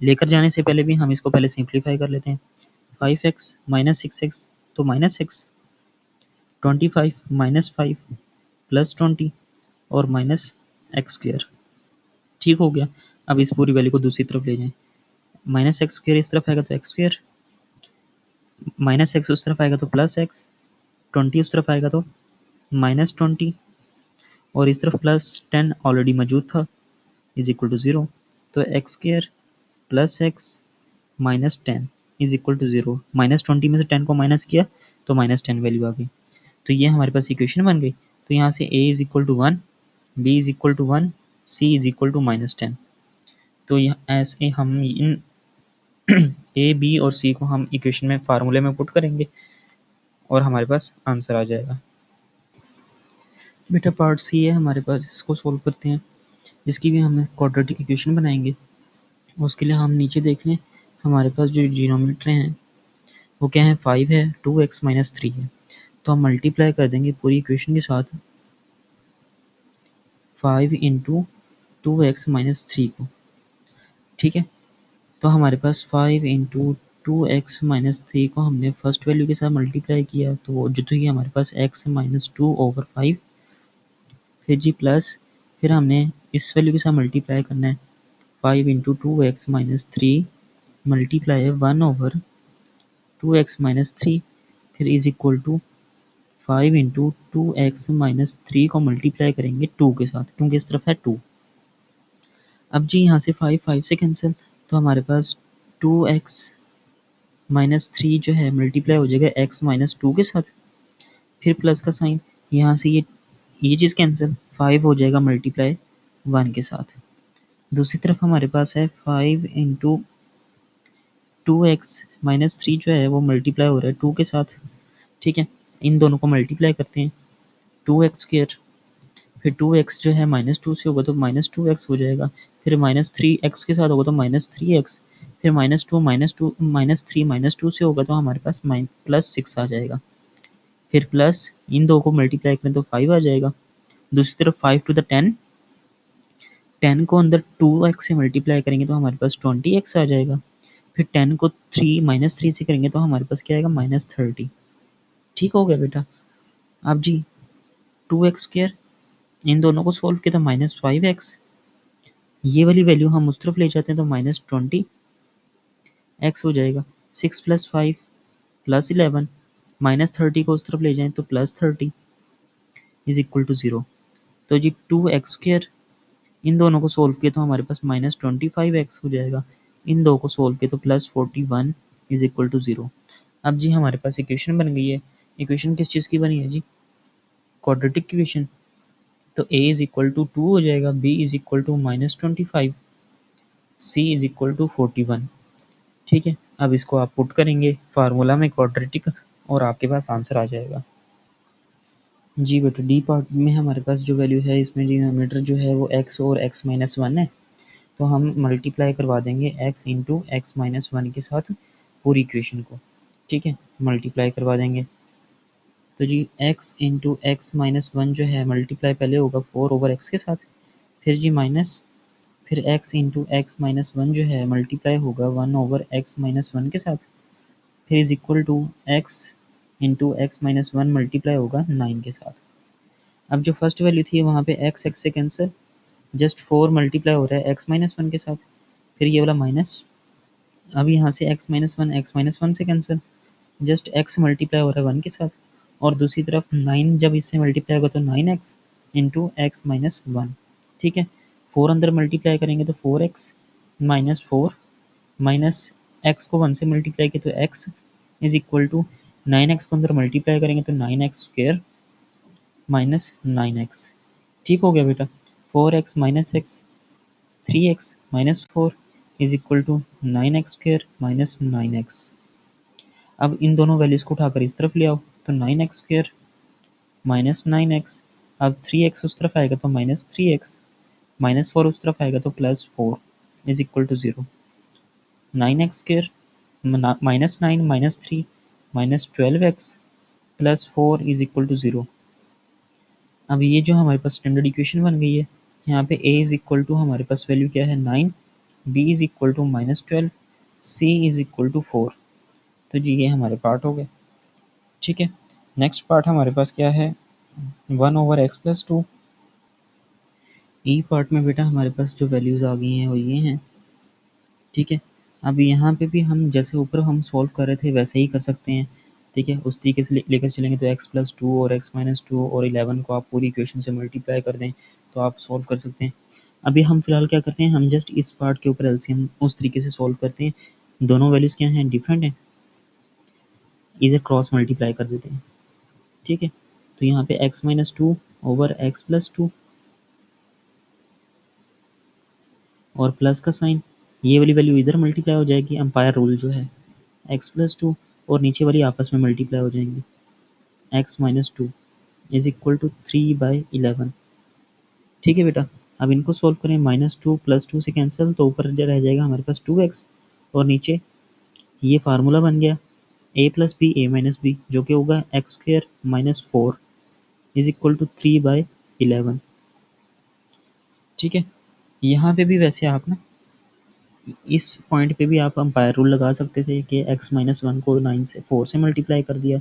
Speaker 1: लेकर जाने से पहले भी हम इसको पहले सिंप्लीफाई कर लेते हैं। 5x माइनस 6x तो माइनस x, 25 माइनस 5 प्लस 20 और माइनस एक्स स्क्वायर। ठीक हो गया। अब इस पूरी वैल्यू को दूसरी तरफ ले जाएं, माइनस एक्स स्क्वायर इस तरफ आएगा तो एक्स स्क्वायर, माइनस एक्स उस तरफ आएगा तो प्लस एक्स, 20 उस तरफ आएगा तो माइनस 20, और इस तरफ प्लस 10 ऑलरेडी मौजूद था इज इक्वल टू 0। तो x square plus x minus 10 is equal to 0। Minus 20 में से 10 को माइनस किया तो माइनस 10 वैल्यू आ गई। तो ये हमारे पास इक्वेशन बन गई। तो यहाँ से a is equal to 1, b is equal to 1, c is equal to -10। तो यहाँ ऐसे हम इन a, b और c को हम इक्वेशन में फार्मूले में पुट करेंगे और हमारे पास आंसर आ जाएगा। बेटा पार्ट सी है हमारे पास, इसको सोल्व करते हैं। इसकी भी हम क्वाड्रेटिक इक्वेशन बनाएंगे। उसके लिए हम नीचे देख लें, हमारे पास जो डिनोमिनेटर हैं वो क्या है, 5 है, 2x माइनस 3 है। तो हम मल्टीप्लाई कर देंगे पूरी इक्वेशन के साथ 5 इंटू 2x माइनस 3 को। ठीक है, तो हमारे पास 5 इंटू 2x माइनस 3 को हमने फर्स्ट वैल्यू के साथ मल्टीप्लाई किया तो वो जो थी हमारे पास x माइनस 2/5, फिर जी प्लस, फिर हमने इस वैल्यू के साथ मल्टीप्लाई करना है 5 इंटू 2x माइनस 3 मल्टीप्लाई है 1/2x माइनस 3, फिर is equal to 5 into 2x minus 3 को मल्टीप्लाई करेंगे 2 के साथ क्योंकि इस तरफ है 2। अब जी यहाँ से 5 से कैंसिल, तो हमारे पास 2x माइनस 3 जो है मल्टीप्लाई हो जाएगा x माइनस 2 के साथ, फिर प्लस का साइन, यहाँ से ये चीज़ कैंसिल, 5 हो जाएगा मल्टीप्लाई 1 के साथ। दूसरी तरफ हमारे पास है 5 इंटू 2x माइनस 3 जो है वो मल्टीप्लाई हो रहा है 2 के साथ, ठीक है। इन दोनों को मल्टीप्लाई करते हैं 2x², फिर 2x जो है -2 से होगा तो -2x हो जाएगा, फिर -3x के साथ होगा तो -3x, फिर -2 -3 -2 से होगा तो हमारे पास +6 आ जाएगा, फिर प्लस इन दो को मल्टीप्लाई करें तो 5 आ जाएगा। दूसरी तरफ 5 टू द 10, 10 को अंदर 2x से मल्टीप्लाई करेंगे तो हमारे पास 20x आ जाएगा, फिर 10 को -3 से करेंगे तो हमारे पास क्या आएगा -30। ठीक हो गया बेटा। अब जी 2x², इन दोनों को सोल्व किया तो -5x, ये वाली वैल्यू हम उस तरफ ले जाते हैं तो -20x हो जाएगा, 6 + 5 + 11, -30 को उस तरफ ले जाएं तो +30 इज इक्वल टू 0। तो जी 2x², इन दोनों को सोल्व किया तो हमारे पास -25x हो जाएगा, इन दो को सोल्व किया तो +41 इज इक्वल टू 0। अब जी हमारे पास इक्वेशन बन गई है। इक्वेशन किस चीज़ की बनी है जी? Quadratic equation. तो a इज इक्वल टू 2 हो जाएगा, b is equal to -25, c is equal to 41। ठीक है, अब इसको आप पुट करेंगे फार्मूला में क्वाड्रेटिक और आपके पास आंसर आ जाएगा। जी बेटा डी पार्ट में हमारे पास जो वैल्यू है इसमें डिनोमिनेटर जो है वो x और x-1 है, तो हम मल्टीप्लाई करवा देंगे x इंटू x-1 के साथ पूरी इक्वेशन को। ठीक है, मल्टीप्लाई करवा देंगे तो जी x इंटू x-1 जो है मल्टीप्लाई पहले होगा 4/x के साथ, फिर जी माइनस, फिर x इंटू x-1 जो है मल्टीप्लाई होगा 1/x-1 के साथ, फिर is equal to x into x-1 multiply होगा 9 के साथ। अब जो फर्स्ट वैल्यू थी वहाँ पे x से कैंसिल, जस्ट 4 मल्टीप्लाई हो रहा है x-1 के साथ, फिर ये वाला माइनस, अब यहाँ से x-1 से कैंसिल, जस्ट x मल्टीप्लाई हो रहा है 1 के साथ, और दूसरी तरफ 9 जब इससे मल्टीप्लाई होगा तो 9x इंटू x-1। ठीक है, 4 अंदर मल्टीप्लाई करेंगे तो 4x माइनस 4 माइनस x को 1 से मल्टीप्लाई किया तो x is equal to 9x को अंदर मल्टीप्लाई करेंगे तो 9x² माइनस 9x। ठीक हो गया बेटा। 4x minus x, 3x minus 4 is equal to 9x² minus 9x। अब इन दोनों वैल्यूज़ को उठाकर इस तरफ ले आओ तो 9x² माइनस 9x, अब 3x उस तरफ आएगा तो -3x, -4 उस तरफ आएगा तो +4 is equal to 0। 9x² -9 -3 -12x +4 is equal to 0। अब ये जो हमारे पास स्टैंडर्ड इक्वेशन बन गई है, यहाँ पे a इज इक्वल टू हमारे पास वैल्यू क्या है 9, b is equal to -12, c is equal to 4। तो जी ये हमारे पार्ट हो गए। ठीक है, नेक्स्ट पार्ट हमारे पास क्या है 1/x+2। ई पार्ट में बेटा हमारे पास जो वैल्यूज़ आ गई हैं वो ये हैं। ठीक है, अब यहाँ पे भी हम जैसे ऊपर हम सॉल्व कर रहे थे वैसे ही कर सकते हैं। ठीक है, उस तरीके से लेकर चलेंगे तो x+2 और x-2 और 11 को आप पूरी इक्वेशन से मल्टीप्लाई कर दें तो आप सॉल्व कर सकते हैं। अभी हम फिलहाल क्या करते हैं, हम जस्ट इस पार्ट के ऊपर एलसीएम उस तरीके से सॉल्व करते हैं। दोनों वैल्यूज़ क्या हैं, डिफरेंट हैं, इसे क्रॉस मल्टीप्लाई कर देते हैं। ठीक है, तो यहाँ पे x-2 ओवर x+2 और प्लस का साइन, ये वाली वैल्यू इधर मल्टीप्लाई हो जाएगी, एम्पायर रूल जो है x+2 और नीचे वाली आपस में मल्टीप्लाई हो जाएंगी, x-2 इज इक्वल टू 3/11। ठीक है बेटा, अब इनको सोल्व करें, -2 +2 से कैंसिल तो ऊपर रह जाएगा हमारे पास 2x और नीचे ये फार्मूला बन गया a + b a-b जो कि होगा x² - 4 इज इक्वल टू 3/11। ठीक है, यहाँ पे भी वैसे आप ना इस पॉइंट पे भी आप अंपायर रूल लगा सकते थे कि x-1 को 4 से मल्टीप्लाई कर दिया,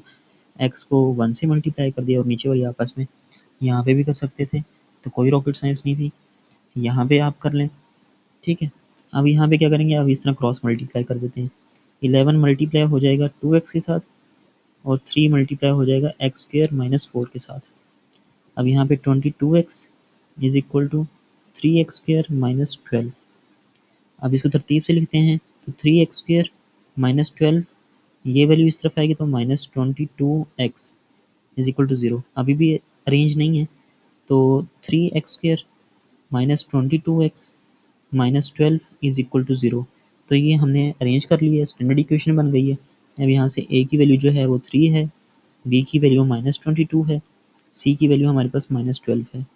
Speaker 1: x को 1 से मल्टीप्लाई कर दिया और नीचे वाली आपस में। यहाँ पे भी कर सकते थे, तो कोई रॉकेट साइंस नहीं थी। यहाँ पे आप कर लें, ठीक है। अब यहाँ पे क्या करेंगे, अब इस तरह क्रॉस मल्टीप्लाई कर देते हैं। 11 मल्टीप्लाई हो जाएगा 2x के साथ और 3 मल्टीप्लाई हो जाएगा x² - 4 के साथ। अब यहाँ पे 22x is equal to 3x² - 12। अब इसको तरतीब से लिखते हैं तो 3x² - 12, ये वैल्यू इस तरफ आएगी तो -22x इज इक्वल टू 0। अभी भी अरेंज नहीं है, तो 3x² - 22x - 12 is equal to 0। तो ये हमने अरेंज कर लिया है, स्टैंडर्ड इक्वेशन बन गई है। अब यहाँ से a की वैल्यू जो है वो 3 है, b की वैल्यू -22 है, c की वैल्यू हमारे पास -12 है।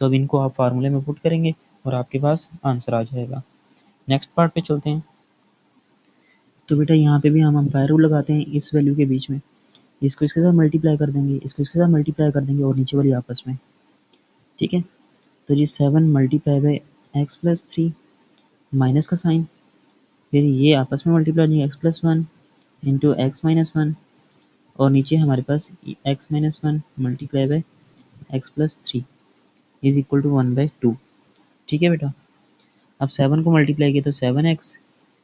Speaker 1: तो अब इनको आप फार्मूले में पुट करेंगे और आपके पास आंसर आ जाएगा। नेक्स्ट पार्ट पे चलते हैं। तो बेटा यहाँ पे भी हम अंपायर रूल लगाते हैं इस वैल्यू के बीच में। इसको इसके साथ मल्टीप्लाई कर देंगे, इसको इसके साथ मल्टीप्लाई कर देंगे और नीचे वाली आपस में, ठीक है। तो जी 7 मल्टीप्लाई बाई x+3 माइनस का साइन, फिर ये आपस में मल्टीप्लाई हो जाएंगे x+1 इंटू x-1 और नीचे हमारे पास x-1 multiply by x+3 is equal to 1/2। ठीक है बेटा। अब 7 को मल्टीप्लाई किया तो 7x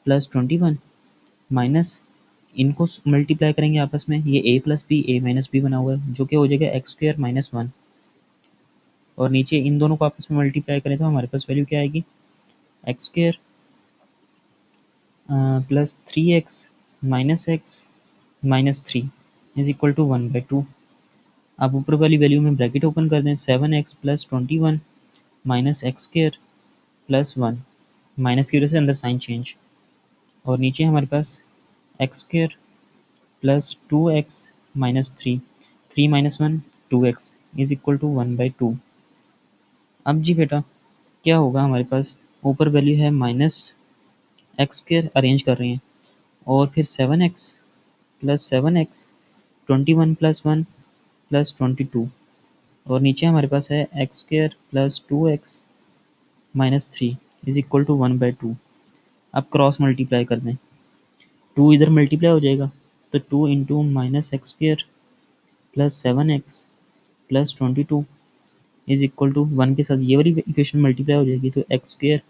Speaker 1: + 21 माइनस, इनको मल्टीप्लाई करेंगे आपस में, ये a + b a - b बना हुआ है जो कि हो जाएगा x² - 1 और नीचे इन दोनों को आपस में मल्टीप्लाई करें तो हमारे पास वैल्यू क्या आएगी, x² + 3x - x - 3 is equal to 1/2। अब ऊपर वाली वैल्यू में ब्रैकेट ओपन कर दें, 7x + 21 माइनस x² + 1, माइनस की वजह से अंदर साइन चेंज, और नीचे हमारे पास x² + 2x - 3, 3 - 1 2x is equal to 1/2। अब जी बेटा क्या होगा, हमारे पास ऊपर वैल्यू है -x² अरेंज कर रहे हैं और फिर 7x + 7x 21 + 1 + 22 और नीचे हमारे पास है x² + 2x - 3 is equal to 1/2। अब क्रॉस मल्टीप्लाई कर दें, 2 इधर मल्टीप्लाई हो जाएगा तो 2 into -x² + 7x + 22 is equal to 1 के साथ ये वाली इक्वेशन मल्टीप्लाई हो जाएगी तो x²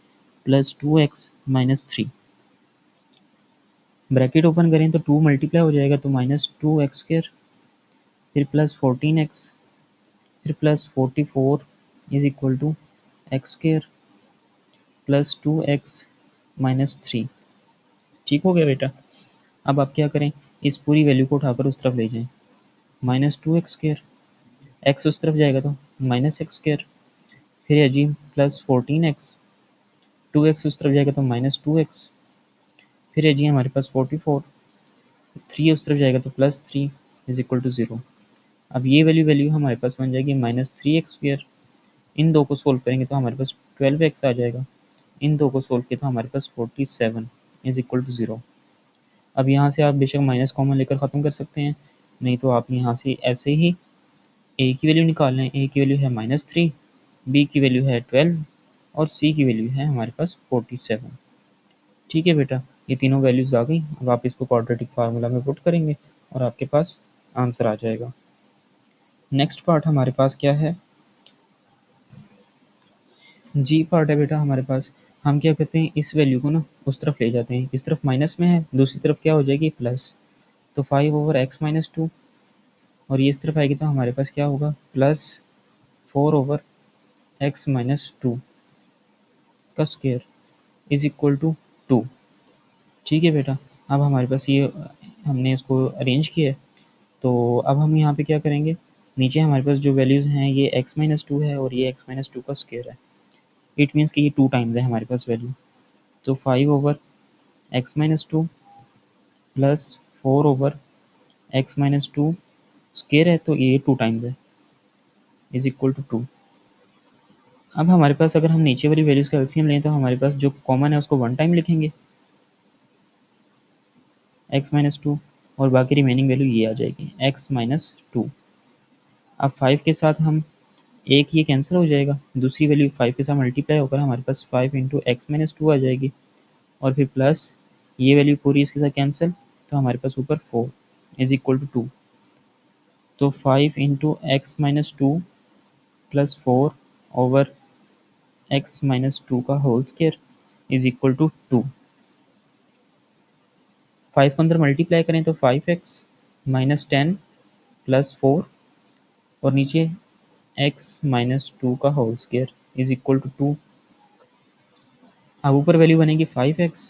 Speaker 1: + 2x - 3, ब्रैकेट ओपन करें तो 2 मल्टीप्लाई हो जाएगा तो -2x², फिर +14x, फिर +44 is equal to x² + 2x - 3। ठीक हो गया बेटा। अब आप क्या करें, इस पूरी वैल्यू को उठाकर उस तरफ ले जाएं, -2x², x उस तरफ जाएगा तो -x², फिर है जी +14x, 2x उस तरफ जाएगा तो -2x, फिर है जी हमारे पास 44, 3 उस तरफ जाएगा तो +3 इज इक्वल टू 0। अब ये वैल्यू हमारे पास बन जाएगी -3x²। इन दो को सोल्व करेंगे तो हमारे पास 12x आ जाएगा, इन दो को सोल्व किया तो हमारे पास 47 इज इक्वल टू 0। अब यहाँ से आप बेशक माइनस कॉमन लेकर ख़त्म कर सकते हैं, नहीं तो आप यहाँ से ऐसे ही a की वैल्यू निकाल लें। a की वैल्यू है -3, b की वैल्यू है 12 और c की वैल्यू है हमारे पास 47। ठीक है बेटा, ये तीनों वैल्यूज़ आ गई। अब आप इसको क्वाड्रेटिक फार्मूला में पुट करेंगे और आपके पास आंसर आ जाएगा। नेक्स्ट पार्ट हमारे पास क्या है, जी पार्ट है बेटा हमारे पास। हम क्या करते हैं, इस वैल्यू को ना उस तरफ ले जाते हैं, इस तरफ माइनस में है, दूसरी तरफ क्या हो जाएगी प्लस, तो 5/x - 2 और ये इस तरफ आएगी तो हमारे पास क्या होगा, +4/x - 2 का स्क्वायर इज इक्वल टू 2। ठीक है बेटा। अब हमारे पास ये हमने इसको अरेंज किया है, तो अब हम यहाँ पे क्या करेंगे, नीचे हमारे पास जो वैल्यूज़ हैं ये x - 2 है और ये x - 2 का स्क्वायर है। इट मीन्स कि ये 2 टाइम्स है हमारे पास वैल्यू, तो 5/x - 2 प्लस 4/x - 2 स्क्वायर है तो ये 2 टाइम्स है इज इक्वल टू 2। अब हमारे पास अगर हम नीचे वाली वैल्यूज़ का एलसीएम लें तो हमारे पास जो कॉमन है उसको 1 टाइम लिखेंगे x - 2 और बाकी रिमेनिंग वैल्यू ये आ जाएगी x - 2। अब 5 के साथ हम एक ये कैंसिल हो जाएगा, दूसरी वैल्यू 5 के साथ मल्टीप्लाई होकर हमारे पास 5 इंटू x - 2 आ जाएगी और फिर प्लस ये वैल्यू पूरी इसके साथ कैंसिल, तो हमारे पास ऊपर 4 इज इक्वल टू 2। तो 5 into x minus two plus 4 over x minus two का whole square is equal to 2। 5 को अंदर मल्टीप्लाई करें तो 5x माइनस 10 प्लस 4 और नीचे x माइनस टू का whole square is equal to 2। अब ऊपर वैल्यू बनेगी 5x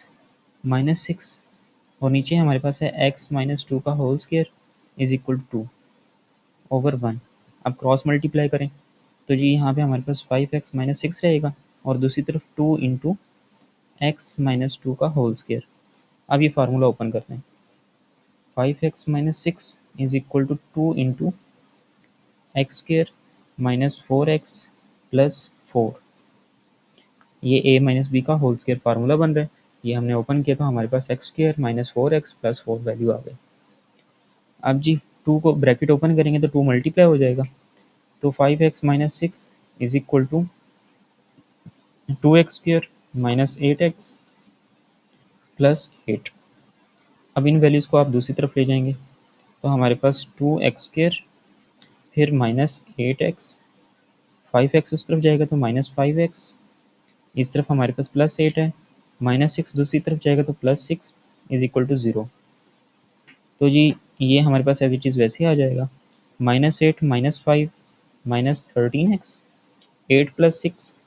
Speaker 1: माइनस 6 और नीचे हमारे पास है x माइनस टू का whole square is equal to 2 over 1। अब क्रॉस मल्टीप्लाई करें तो जी यहाँ पे हमारे पास 5x माइनस 6 रहेगा और दूसरी तरफ 2 इंटू एक्स माइनस टू का होल स्क्वायर। अब ये फार्मूला ओपन करते हैं। 5x minus 6 is equal to 2 into x square minus 4x plus 4। ये a माइनस बी का होल स्क्वायर फार्मूला बन रहा है। ये हमने ओपन किया तो हमारे पास x square minus 4x plus 4 value आ गई। अब जी 2 को ब्रैकेट ओपन करेंगे तो 2 मल्टीप्लाई हो जाएगा, तो 5x minus 6 is equal to 2x square minus 8x plus 8। अब इन वैल्यूज़ को आप दूसरी तरफ ले जाएंगे तो हमारे पास 2x स्क्वायर फिर माइनस 8x, 5x उस तरफ जाएगा तो माइनस 5x, इस तरफ हमारे पास प्लस 8 है, माइनस 6 दूसरी तरफ जाएगा तो प्लस 6 इज इक्वल टू 0। तो जी ये हमारे पास एज इट इज़ वैसे ही आ जाएगा। Minus 8 minus 5 minus 13x, 8 plus 6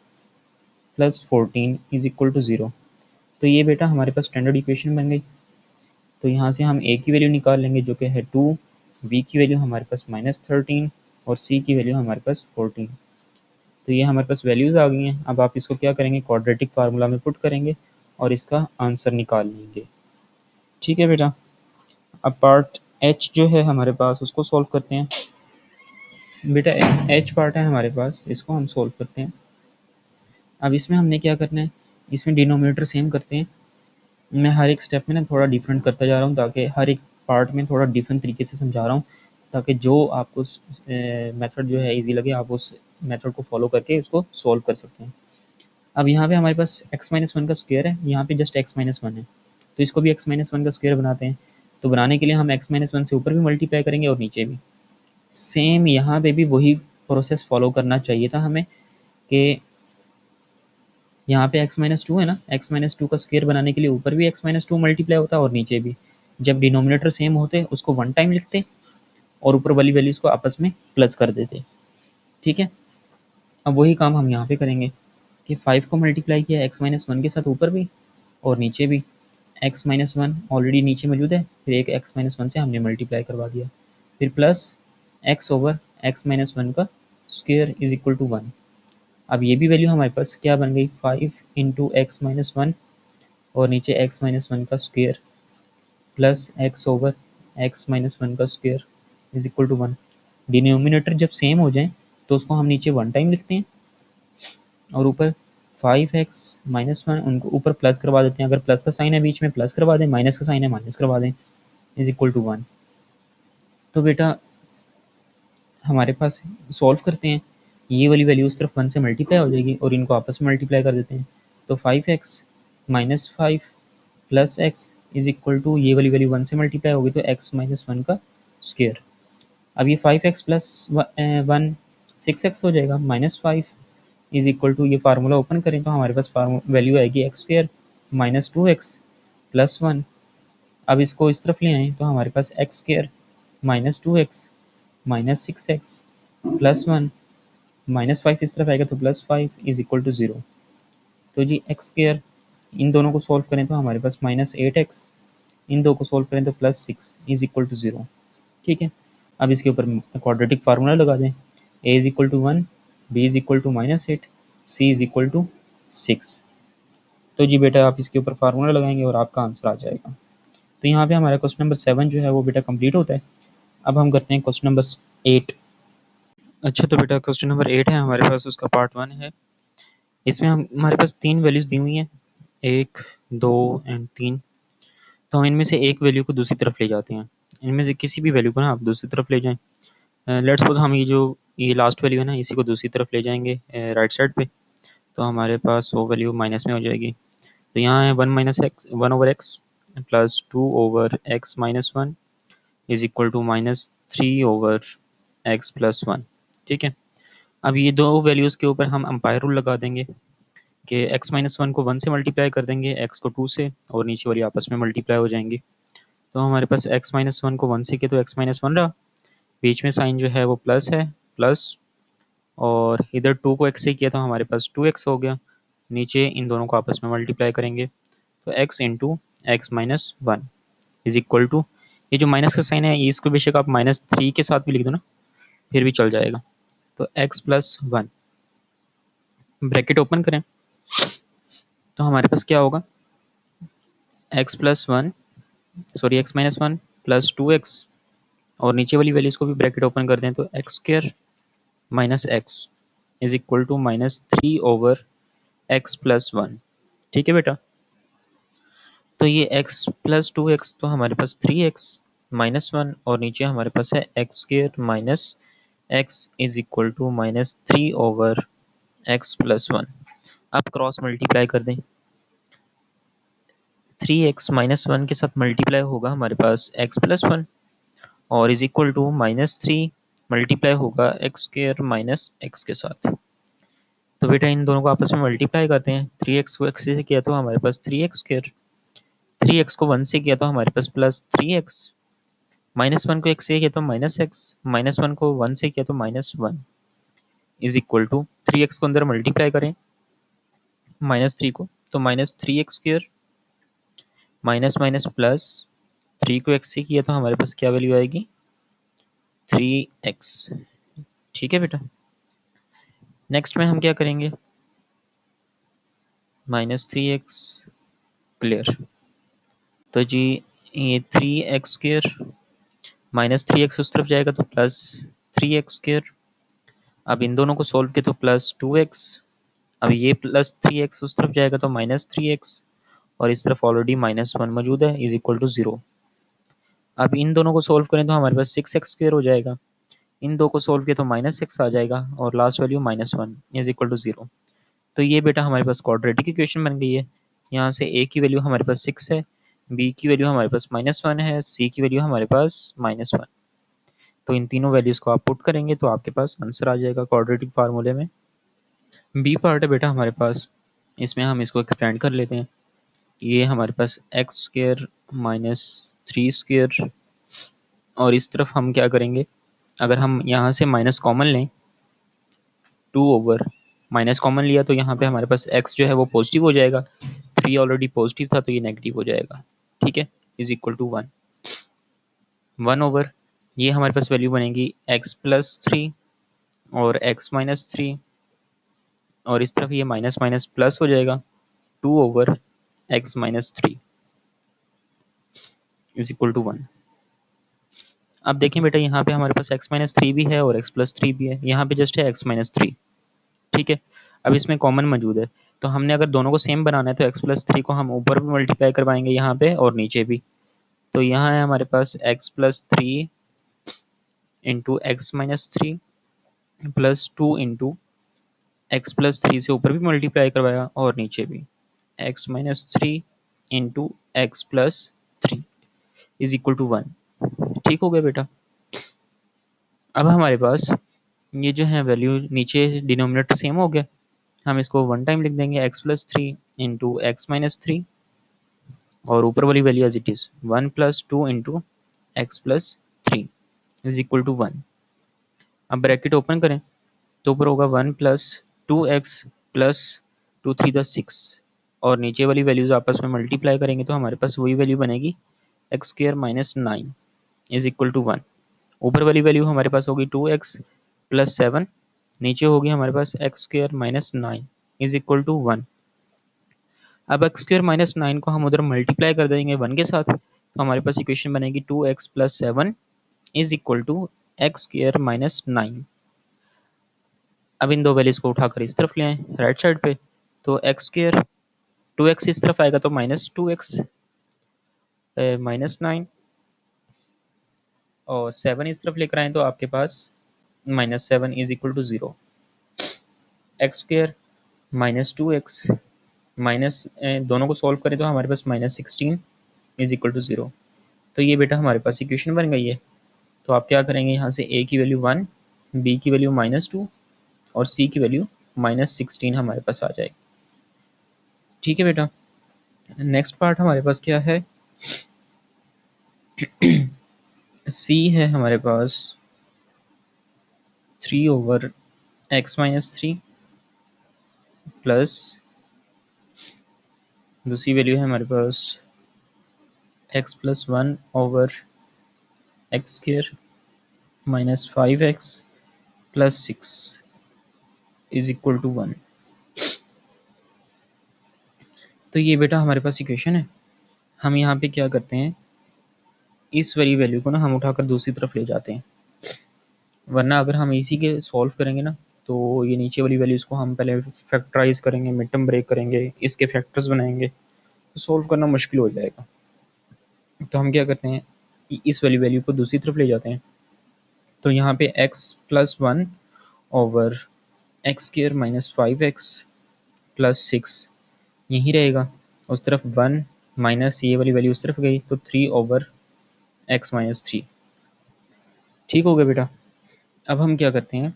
Speaker 1: plus 14 is equal to 0। तो ये बेटा हमारे पास स्टैंडर्ड इक्वेशन बन गई। तो यहाँ से हम a की वैल्यू निकाल लेंगे जो कि है 2, b की वैल्यू हमारे पास माइनस 13 और c की वैल्यू हमारे पास 14। तो ये हमारे पास वैल्यूज़ आ गई हैं। अब आप इसको क्या करेंगे, क्वाड्रेटिक फार्मूला में पुट करेंगे और इसका आंसर निकाल लेंगे। ठीक है बेटा। अब पार्ट एच जो है हमारे पास उसको सॉल्व करते हैं। बेटा एच पार्ट है हमारे पास, इसको हम सॉल्व करते हैं। अब इसमें हमने क्या करना है, इसमें डिनोमिनेटर सेम करते हैं। मैं हर एक स्टेप में ना थोड़ा डिफरेंट करता जा रहा हूँ ताकि हर एक पार्ट में थोड़ा डिफरेंट तरीके से समझा रहा हूँ ताकि जो आपको मेथड जो है इजी लगे आप उस मेथड को फॉलो करके उसको सॉल्व कर सकते हैं। अब यहाँ पे हमारे पास x माइनस वन का स्क्वायर है, यहाँ पे जस्ट x माइनस वन है तो इसको भी x माइनस वन का स्क्वायर बनाते हैं। तो बनाने के लिए हम x माइनस वन से ऊपर भी मल्टीप्लाई करेंगे और नीचे भी। सेम यहाँ पे भी वही प्रोसेस फॉलो करना चाहिए था हमें कि यहाँ पे x माइनस टू है ना, x माइनस टू का स्क्वायर बनाने के लिए ऊपर भी x माइनस टू मल्टीप्लाई होता है और नीचे भी। जब डिनोमिनेटर सेम होते उसको वन टाइम लिखते और ऊपर वाली वैल्यूज को आपस में प्लस कर देते। ठीक है। अब वही काम हम यहाँ पे करेंगे कि 5 को मल्टीप्लाई किया x माइनस वन के साथ ऊपर भी और नीचे भी। x माइनस वन ऑलरेडी नीचे मौजूद है, फिर एक x माइनस वन से हमने मल्टीप्लाई करवा दिया, फिर plus x over x minus one का स्क्वायर इज इक्वल टू 1। अब ये भी वैल्यू हमारे पास क्या बन गई, 5 इंटू एक्स माइनस वन और नीचे x माइनस वन का square plus x over x minus one का square is equal to 1। Denominator जब सेम हो जाए तो उसको हम नीचे वन टाइम लिखते हैं और ऊपर 5x माइनस वन उनको ऊपर प्लस करवा देते हैं। अगर प्लस का साइन है बीच में प्लस करवा दें, माइनस का साइन है माइनस करवा दें, इज इक्वल टू 1। तो बेटा हमारे पास सॉल्व करते हैं, ये वाली वैल्यू उस तरफ 1 से मल्टीप्लाई हो जाएगी और इनको आपस में मल्टीप्लाई कर देते हैं। तो 5x minus 5 plus x is equal to ये वाली वैल्यू 1 से मल्टीप्लाई होगी तो x माइनस वन का स्क्वायर। अब ये 5x प्लस वन 6x हो जाएगा माइनस 5 इज इक्वल टू, ये फार्मूला ओपन करें तो हमारे पास वैल्यू आएगी x square minus 2x plus 1। अब इसको इस तरफ ले आएँ तो हमारे पास x square minus 2x minus 6x plus 1 minus 5 इस तरफ आएगा तो प्लस 5 इज इक्वल टू 0। तो जी एक्स स्क्वायर इन दोनों को सॉल्व करें तो हमारे पास माइनस 8x, इन दो को सॉल्व करें तो प्लस 6 इज इक्वल टू 0। ठीक है। अब इसके ऊपर क्वाड्रेटिक फार्मूला लगा दें, a is equal to 1, b is equal to minus 8, c is equal to 6। तो जी बेटा आप इसके ऊपर फार्मूला लगाएंगे और आपका आंसर आ जाएगा। तो यहाँ पे हमारा क्वेश्चन नंबर 7 जो है वो बेटा कंप्लीट होता है। अब हम करते हैं क्वेश्चन नंबर 8। अच्छा तो बेटा क्वेश्चन नंबर 8 है हमारे पास, उसका पार्ट 1 है। इसमें हम हमारे पास 3 वैल्यूज़ दी हुई हैं, 1, 2 एंड 3। तो हम इनमें से एक वैल्यू को दूसरी तरफ ले जाते हैं। इनमें से किसी भी वैल्यू को ना आप दूसरी तरफ ले जाएँ। लेट्स सपोज हम ये लास्ट वैल्यू है ना इसी को दूसरी तरफ ले जाएंगे राइट साइड पे, तो हमारे पास वो वैल्यू माइनस में हो जाएगी। तो यहाँ है 1/x plus 2/x-1 is equal to -3/x+1। ठीक है, अब ये दो वैल्यूज़ के ऊपर हम अंपायर रूल लगा देंगे कि x-1 को 1 से मल्टीप्लाई कर देंगे, x को 2 से, और नीचे वाली आपस में मल्टीप्लाई हो जाएंगी। तो हमारे पास x-1 को 1 से किया तो x-1 रहा, बीच में साइन जो है वो प्लस है, प्लस, और इधर 2 को x से किया तो हमारे पास 2x हो गया, नीचे इन दोनों को आपस में मल्टीप्लाई करेंगे तो x into x-1 is equal to, ये जो माइनस का साइन है इसको बेशक आप -3 के साथ भी लिख दो ना, फिर भी चल जाएगा। तो x+1 ब्रैकेट ओपन करें तो हमारे पास क्या होगा, x+1 sorry x-1 plus 2x, और नीचे वाली वैल्यूज को भी ब्रैकेट ओपन कर दें तो x² minus x is equal to -3/x+1। ठीक है बेटा, तो ये x+2x तो हमारे पास 3x-1, और नीचे हमारे पास है x² minus x is equal to -3/x+1। अब क्रॉस मल्टीप्लाई कर दें, 3x-1 के साथ मल्टीप्लाई होगा हमारे पास x+1, और इज इक्वल टू -3 मल्टीप्लाई होगा x² माइनस एक्स के साथ। तो बेटा इन दोनों को आपस में मल्टीप्लाई करते हैं, 3x को x से किया तो हमारे पास 3x², 3x को 1 से किया तो हमारे पास प्लस 3x, -1 को x से किया तो -x, -1 को 1 से किया तो -1 इज इक्वल टू 3x को अंदर मल्टीप्लाई करें -3 को तो -3x² माइनस माइनस प्लस 3 को x से किया तो हमारे पास क्या वैल्यू आएगी, 3x। ठीक है बेटा, नेक्स्ट में हम क्या करेंगे, -3x क्लियर। तो जी ये 3x² -3x उस तरफ जाएगा तो +3x²। अब इन दोनों को सोल्व किया तो +2x। अब ये +3x उस तरफ जाएगा तो -3x, और इस तरफ ऑलरेडी -1 मौजूद है इज इक्वल टू 0। अब इन दोनों को सोल्व करें तो हमारे पास 6x² हो जाएगा, इन दो को सोल्व किया तो -x आ जाएगा, और last value -1 is equal to 0। तो ये बेटा हमारे पास क्वाड्रेटिक इक्वेशन बन गई है। यहाँ से a की वैल्यू हमारे पास 6 है, b की वैल्यू हमारे पास -1 है, c की वैल्यू हमारे पास -1। तो इन तीनों वैल्यूज को आप पुट करेंगे तो आपके पास आंसर आ जाएगा क्वाड्रेटिक फार्मूले में। बी पार्ट है बेटा हमारे पास, इसमें हम इसको एक्सपेंड कर लेते हैं। ये हमारे पास x² माइनस 3² और इस तरफ हम क्या करेंगे, अगर हम यहाँ से माइनस कॉमन लें 2 माइनस कॉमन लिया तो यहाँ पे हमारे पास x जो है वो पॉजिटिव हो जाएगा, 3 ऑलरेडी पॉजिटिव था तो ये नेगेटिव हो जाएगा। ठीक है, इज इक्वल टू 1 ये हमारे पास वैल्यू बनेगी x+3 और x-3, और इस तरफ ये माइनस माइनस प्लस हो जाएगा 2/x-3 इज इक्वल टू 1। अब देखें बेटा यहाँ पे हमारे पास x-3 भी है और x+3 भी है, यहाँ पे जस्ट है x-3। ठीक है, अब इसमें कॉमन मौजूद है तो हमने अगर दोनों को सेम बनाना है तो x+3 को हम ऊपर भी मल्टीप्लाई करवाएंगे यहाँ पे और नीचे भी। तो यहाँ है हमारे पास x+3 into x-3 plus 2 into x+3 से ऊपर भी मल्टीप्लाई करवाया और नीचे भी x-3 into x+3 is equal to 1। ठीक हो गया बेटा। अब हमारे पास ये जो है वैल्यू नीचे डिनोमिनेटर सेम हो गया, हम इसको 1 टाइम लिख देंगे x+3 इंटू x-3, और ऊपर वाली value as it is 1+2 into x+3 is equal to 1। अब ब्रैकेट ओपन करें तो ऊपर होगा 1+2x प्लस 2×3 = 6, और नीचे वाली वैल्यूज आपस में मल्टीप्लाई करेंगे तो हमारे पास वही वैल्यू बनेगी x² minus 9 is equal to 1। ऊपर वाली वैल्यू हमारे पास होगी 2x प्लस 7, नीचे होगी हमारे पास x² minus 9 is equal to 1। अब x² माइनस 9 को हम उधर मल्टीप्लाई कर देंगे 1 के साथ तो हमारे पास इक्वेशन बनेगी 2x plus 7 is equal to x² minus 9। अब इन दो वैल्यूज को उठाकर इस तरफ ले आए राइट साइड पे, तो x² 2x इस तरफ आएगा तो -2x माइनस 9, और 7 इस तरफ लेकर आए तो आपके पास -7 is equal to 0। x² -2x minus दोनों को सॉल्व करें तो हमारे पास -16 इज इक्वल टू 0। तो ये बेटा हमारे पास इक्वेशन बन गई है। तो आप क्या करेंगे, यहाँ से a की वैल्यू 1, b की वैल्यू -2 और c की वैल्यू -16 हमारे पास आ जाएगी। ठीक है बेटा, नेक्स्ट पार्ट हमारे पास क्या है, c है हमारे पास 3/x-3 प्लस दूसरी वैल्यू है हमारे पास x+1/x² -5x plus 6 is equal to 1। तो ये बेटा हमारे पास इक्वेशन है। हम यहाँ पे क्या करते हैं, इस वाली वैल्यू को ना हम उठाकर दूसरी तरफ ले जाते हैं, वरना अगर हम इसी के सॉल्व करेंगे ना तो ये नीचे वाली वैल्यूज़ को हम पहले फैक्टराइज करेंगे, मिड टर्म ब्रेक करेंगे, इसके फैक्टर्स बनाएंगे, तो सॉल्व करना मुश्किल हो जाएगा। तो हम क्या करते हैं, इस वाली वैल्यू को दूसरी तरफ ले जाते हैं। तो यहाँ पे x+1/x² -5x प्लस 6 यहीं रहेगा, उस तरफ 1 माइनस ये वाली वैल्यू उस तरफ गई तो 3/x-3। ठीक हो गया बेटा। अब हम क्या करते हैं,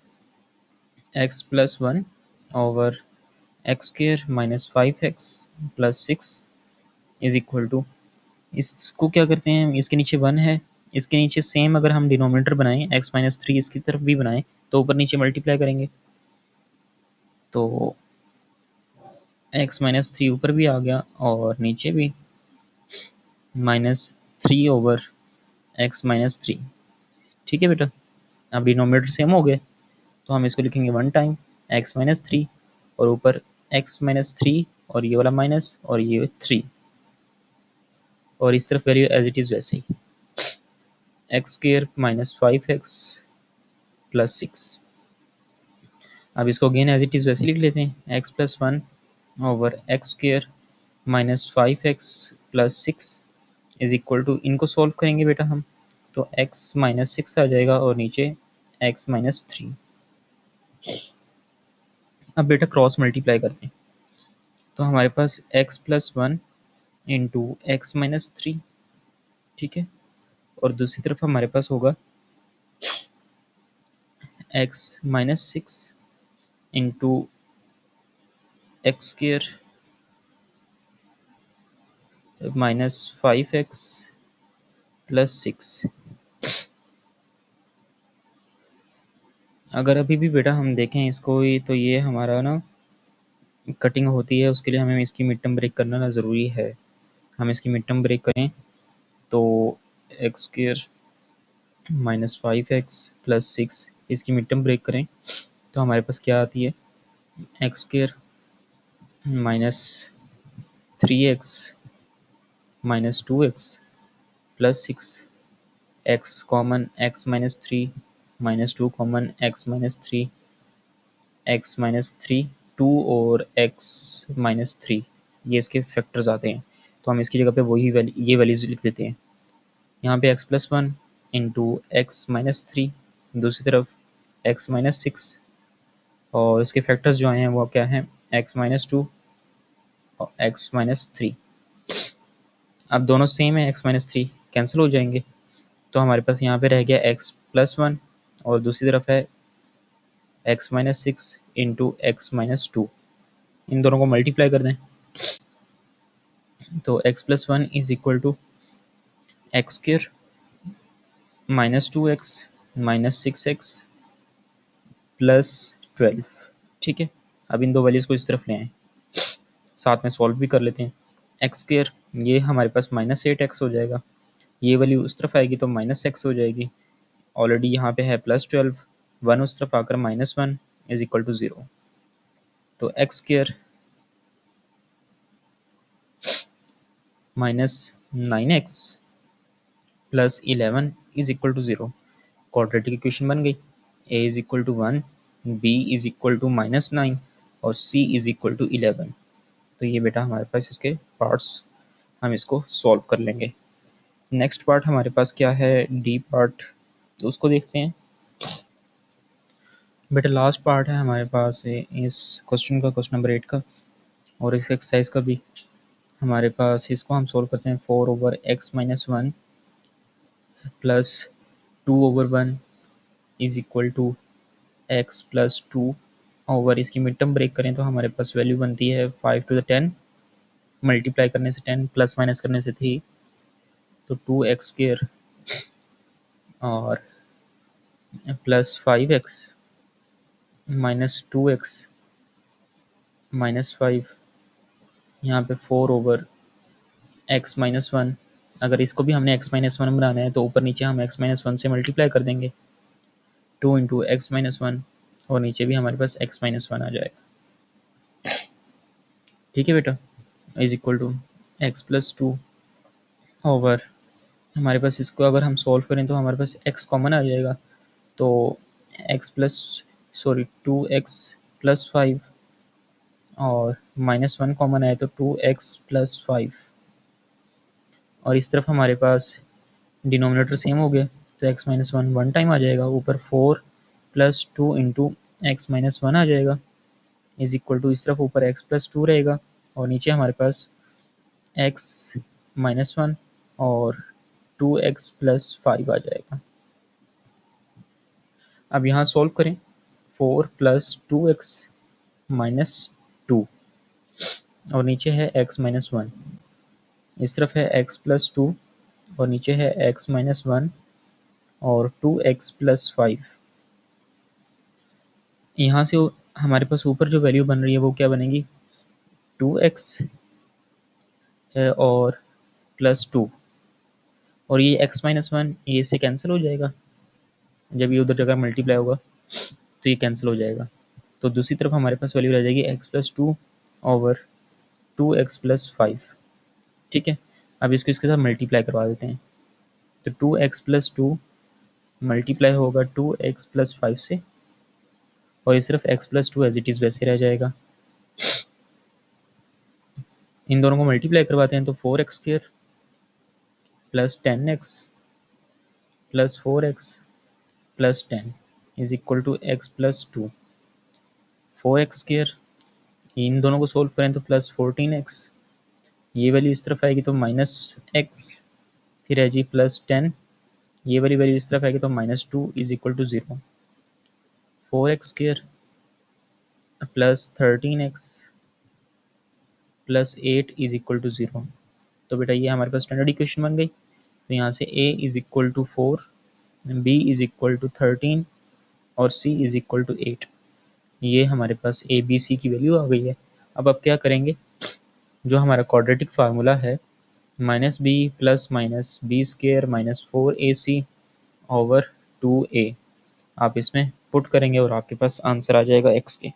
Speaker 1: x+1/x² -5x plus 6 is equal to, इसको क्या करते हैं, इसके नीचे 1 है, इसके नीचे सेम अगर हम डिनोमिनेटर बनाएं x-3 इसकी तरफ भी बनाएं तो ऊपर नीचे मल्टीप्लाई करेंगे, तो x-3 ऊपर भी आ गया और नीचे भी -3/x-3। ठीक है बेटा, अब डिनोमिनेटर सेम हो गए तो हम इसको लिखेंगे 1 टाइम x-3 और ऊपर x-3 और ये वाला माइनस और ये 3 और इस तरफ वैल्यू एज इट इज़ वैसे ही x² -5x प्लस 6। अब इसको अगेन एज इट इज़ वैसे लिख लेते हैं, x+1/x² -5x plus 6 is equal to, इनको सॉल्व करेंगे बेटा हम तो x-6 आ जाएगा और नीचे x-3। अब बेटा क्रॉस मल्टीप्लाई करते हैं तो हमारे पास x+1 इंटू x-3, ठीक है, और दूसरी तरफ हमारे पास होगा x-6 into x² -5x plus 6। अगर अभी भी बेटा हम देखें इसको ही तो ये हमारा ना कटिंग होती है, उसके लिए हमें इसकी मिड टर्म ब्रेक करना ना ज़रूरी है। हम इसकी मिड टर्म ब्रेक करें तो x² -5x प्लस 6 इसकी मिड टर्म ब्रेक करें तो हमारे पास क्या आती है, x² -3x -2x plus 6, x common x-3 -2 common x-3 x-3 2 और x-3 ये इसके फैक्टर्स आते हैं, तो हम इसकी जगह पे वही ये वैल्यूज लिख देते हैं। यहाँ पे x+1 इंटू x-3, दूसरी तरफ x-6 और इसके फैक्टर्स जो आए हैं वो क्या हैं, x-2 और x-3। अब दोनों सेम है, x-3 कैंसिल हो जाएंगे तो हमारे पास यहाँ पे रह गया x+1 और दूसरी तरफ है x-6 इंटू x-2। इन दोनों को मल्टीप्लाई कर दें तो x+1 is equal to x² -2x -6x plus 12। ठीक है, अब इन दो वैल्यूज़ को इस तरफ ले आएँ, साथ में सॉल्व भी कर लेते हैं। x² ये हमारे पास -8x हो जाएगा, ये वैल्यू उस तरफ आएगी तो -x हो जाएगी, ऑलरेडी यहाँ पे है +12, 1 उस तरफ आकर -1 इज इक्वल टू 0। तो x² -9x plus 11 is equal to 0। Quadratic equation बन गई, a is equal to 1, b is equal to -9 और c इज इक्वल टू 11। तो ये बेटा हमारे पास इसके पार्ट्स, हम इसको सॉल्व कर लेंगे। नेक्स्ट पार्ट हमारे पास क्या है, डी पार्ट, तो उसको देखते हैं। बेटा लास्ट पार्ट है हमारे पास इस क्वेश्चन का, क्वेश्चन नंबर 8 का। और इस एक्सरसाइज का भी हमारे पास, इसको हम सोल्व करते हैं 4/x-1 plus 2/1 is equal to x+2 over, इसकी मिड टर्म ब्रेक करें तो हमारे पास वैल्यू बनती है 5 to the 10, मल्टीप्लाई करने से 10, प्लस माइनस करने से 3, तो 2x² और plus 5x minus 2x minus 5, यहाँ पे 4/x-1। अगर इसको भी हमने x-1 बनाना है तो ऊपर नीचे हम x-1 से मल्टीप्लाई कर देंगे, 2 इंटू x-1, और नीचे भी हमारे पास x-1 आ जाएगा। ठीक है बेटा, is equal to x+2 over, हमारे पास इसको अगर हम सॉल्व करें तो हमारे पास x कॉमन आ जाएगा, तो टू एक्स प्लस 5 और -1 कॉमन आए तो 2x+5, और इस तरफ हमारे पास डिनोमिनेटर सेम हो गया तो x-1 वन टाइम आ जाएगा, ऊपर 4+2 इंटू x-1 आ जाएगा, इज इक्वल टू इस तरफ ऊपर x+2 रहेगा और नीचे हमारे पास x-1 और 2x+5 आ जाएगा। अब यहाँ सॉल्व करें, 4+2x-2 और नीचे है x-1, इस तरफ है x+2 और नीचे है x-1 और 2x+5। यहाँ से हमारे पास ऊपर जो वैल्यू बन रही है वो क्या बनेगी, 2x और +2, और ये x-1 ये से कैंसिल हो जाएगा, जब ये उधर जगह मल्टीप्लाई होगा तो ये कैंसिल हो जाएगा, तो दूसरी तरफ हमारे पास वैल्यू रह जाएगी x+2 ओवर 2x+5। ठीक है, अब इसको इसके साथ मल्टीप्लाई करवा देते हैं, तो 2x+2 मल्टीप्लाई होगा 2x+5 से, और इस तरफ x+2 एज इट इज़ वैसे रह जाएगा। इन दोनों को मल्टीप्लाई करवाते हैं तो 4x² plus 10x plus 4x plus 10 is equal to x+2। 4x², इन दोनों को सोल्व करें तो प्लस 14x, ये वैल्यू इस तरफ आएगी तो -x, फिर है जी प्लस 10, ये वाली वैल्यू इस तरफ आएगी तो -2 is equal to 0। 4x² plus 13x plus 8 is equal to 0। तो बेटा ये हमारे पास स्टैंडर्ड इक्वेशन बन गई, तो यहाँ से a is equal to 4, b is equal to 13 और c इज इक्वल टू 8। ये हमारे पास a b c की वैल्यू आ गई है। अब आप क्या करेंगे, जो हमारा क्वाड्रेटिक फार्मूला है -b plus minus b² minus 4ac over 2a, आप इसमें पुट करेंगे और आपके पास आंसर आ जाएगा x के।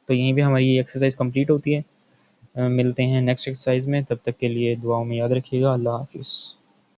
Speaker 1: तो यहीं पे हमारी ये एक्सरसाइज कंप्लीट होती है। मिलते हैं नेक्स्ट एक्सरसाइज में, तब तक के लिए दुआओं में याद रखिएगा। अल्लाह हाफिज़।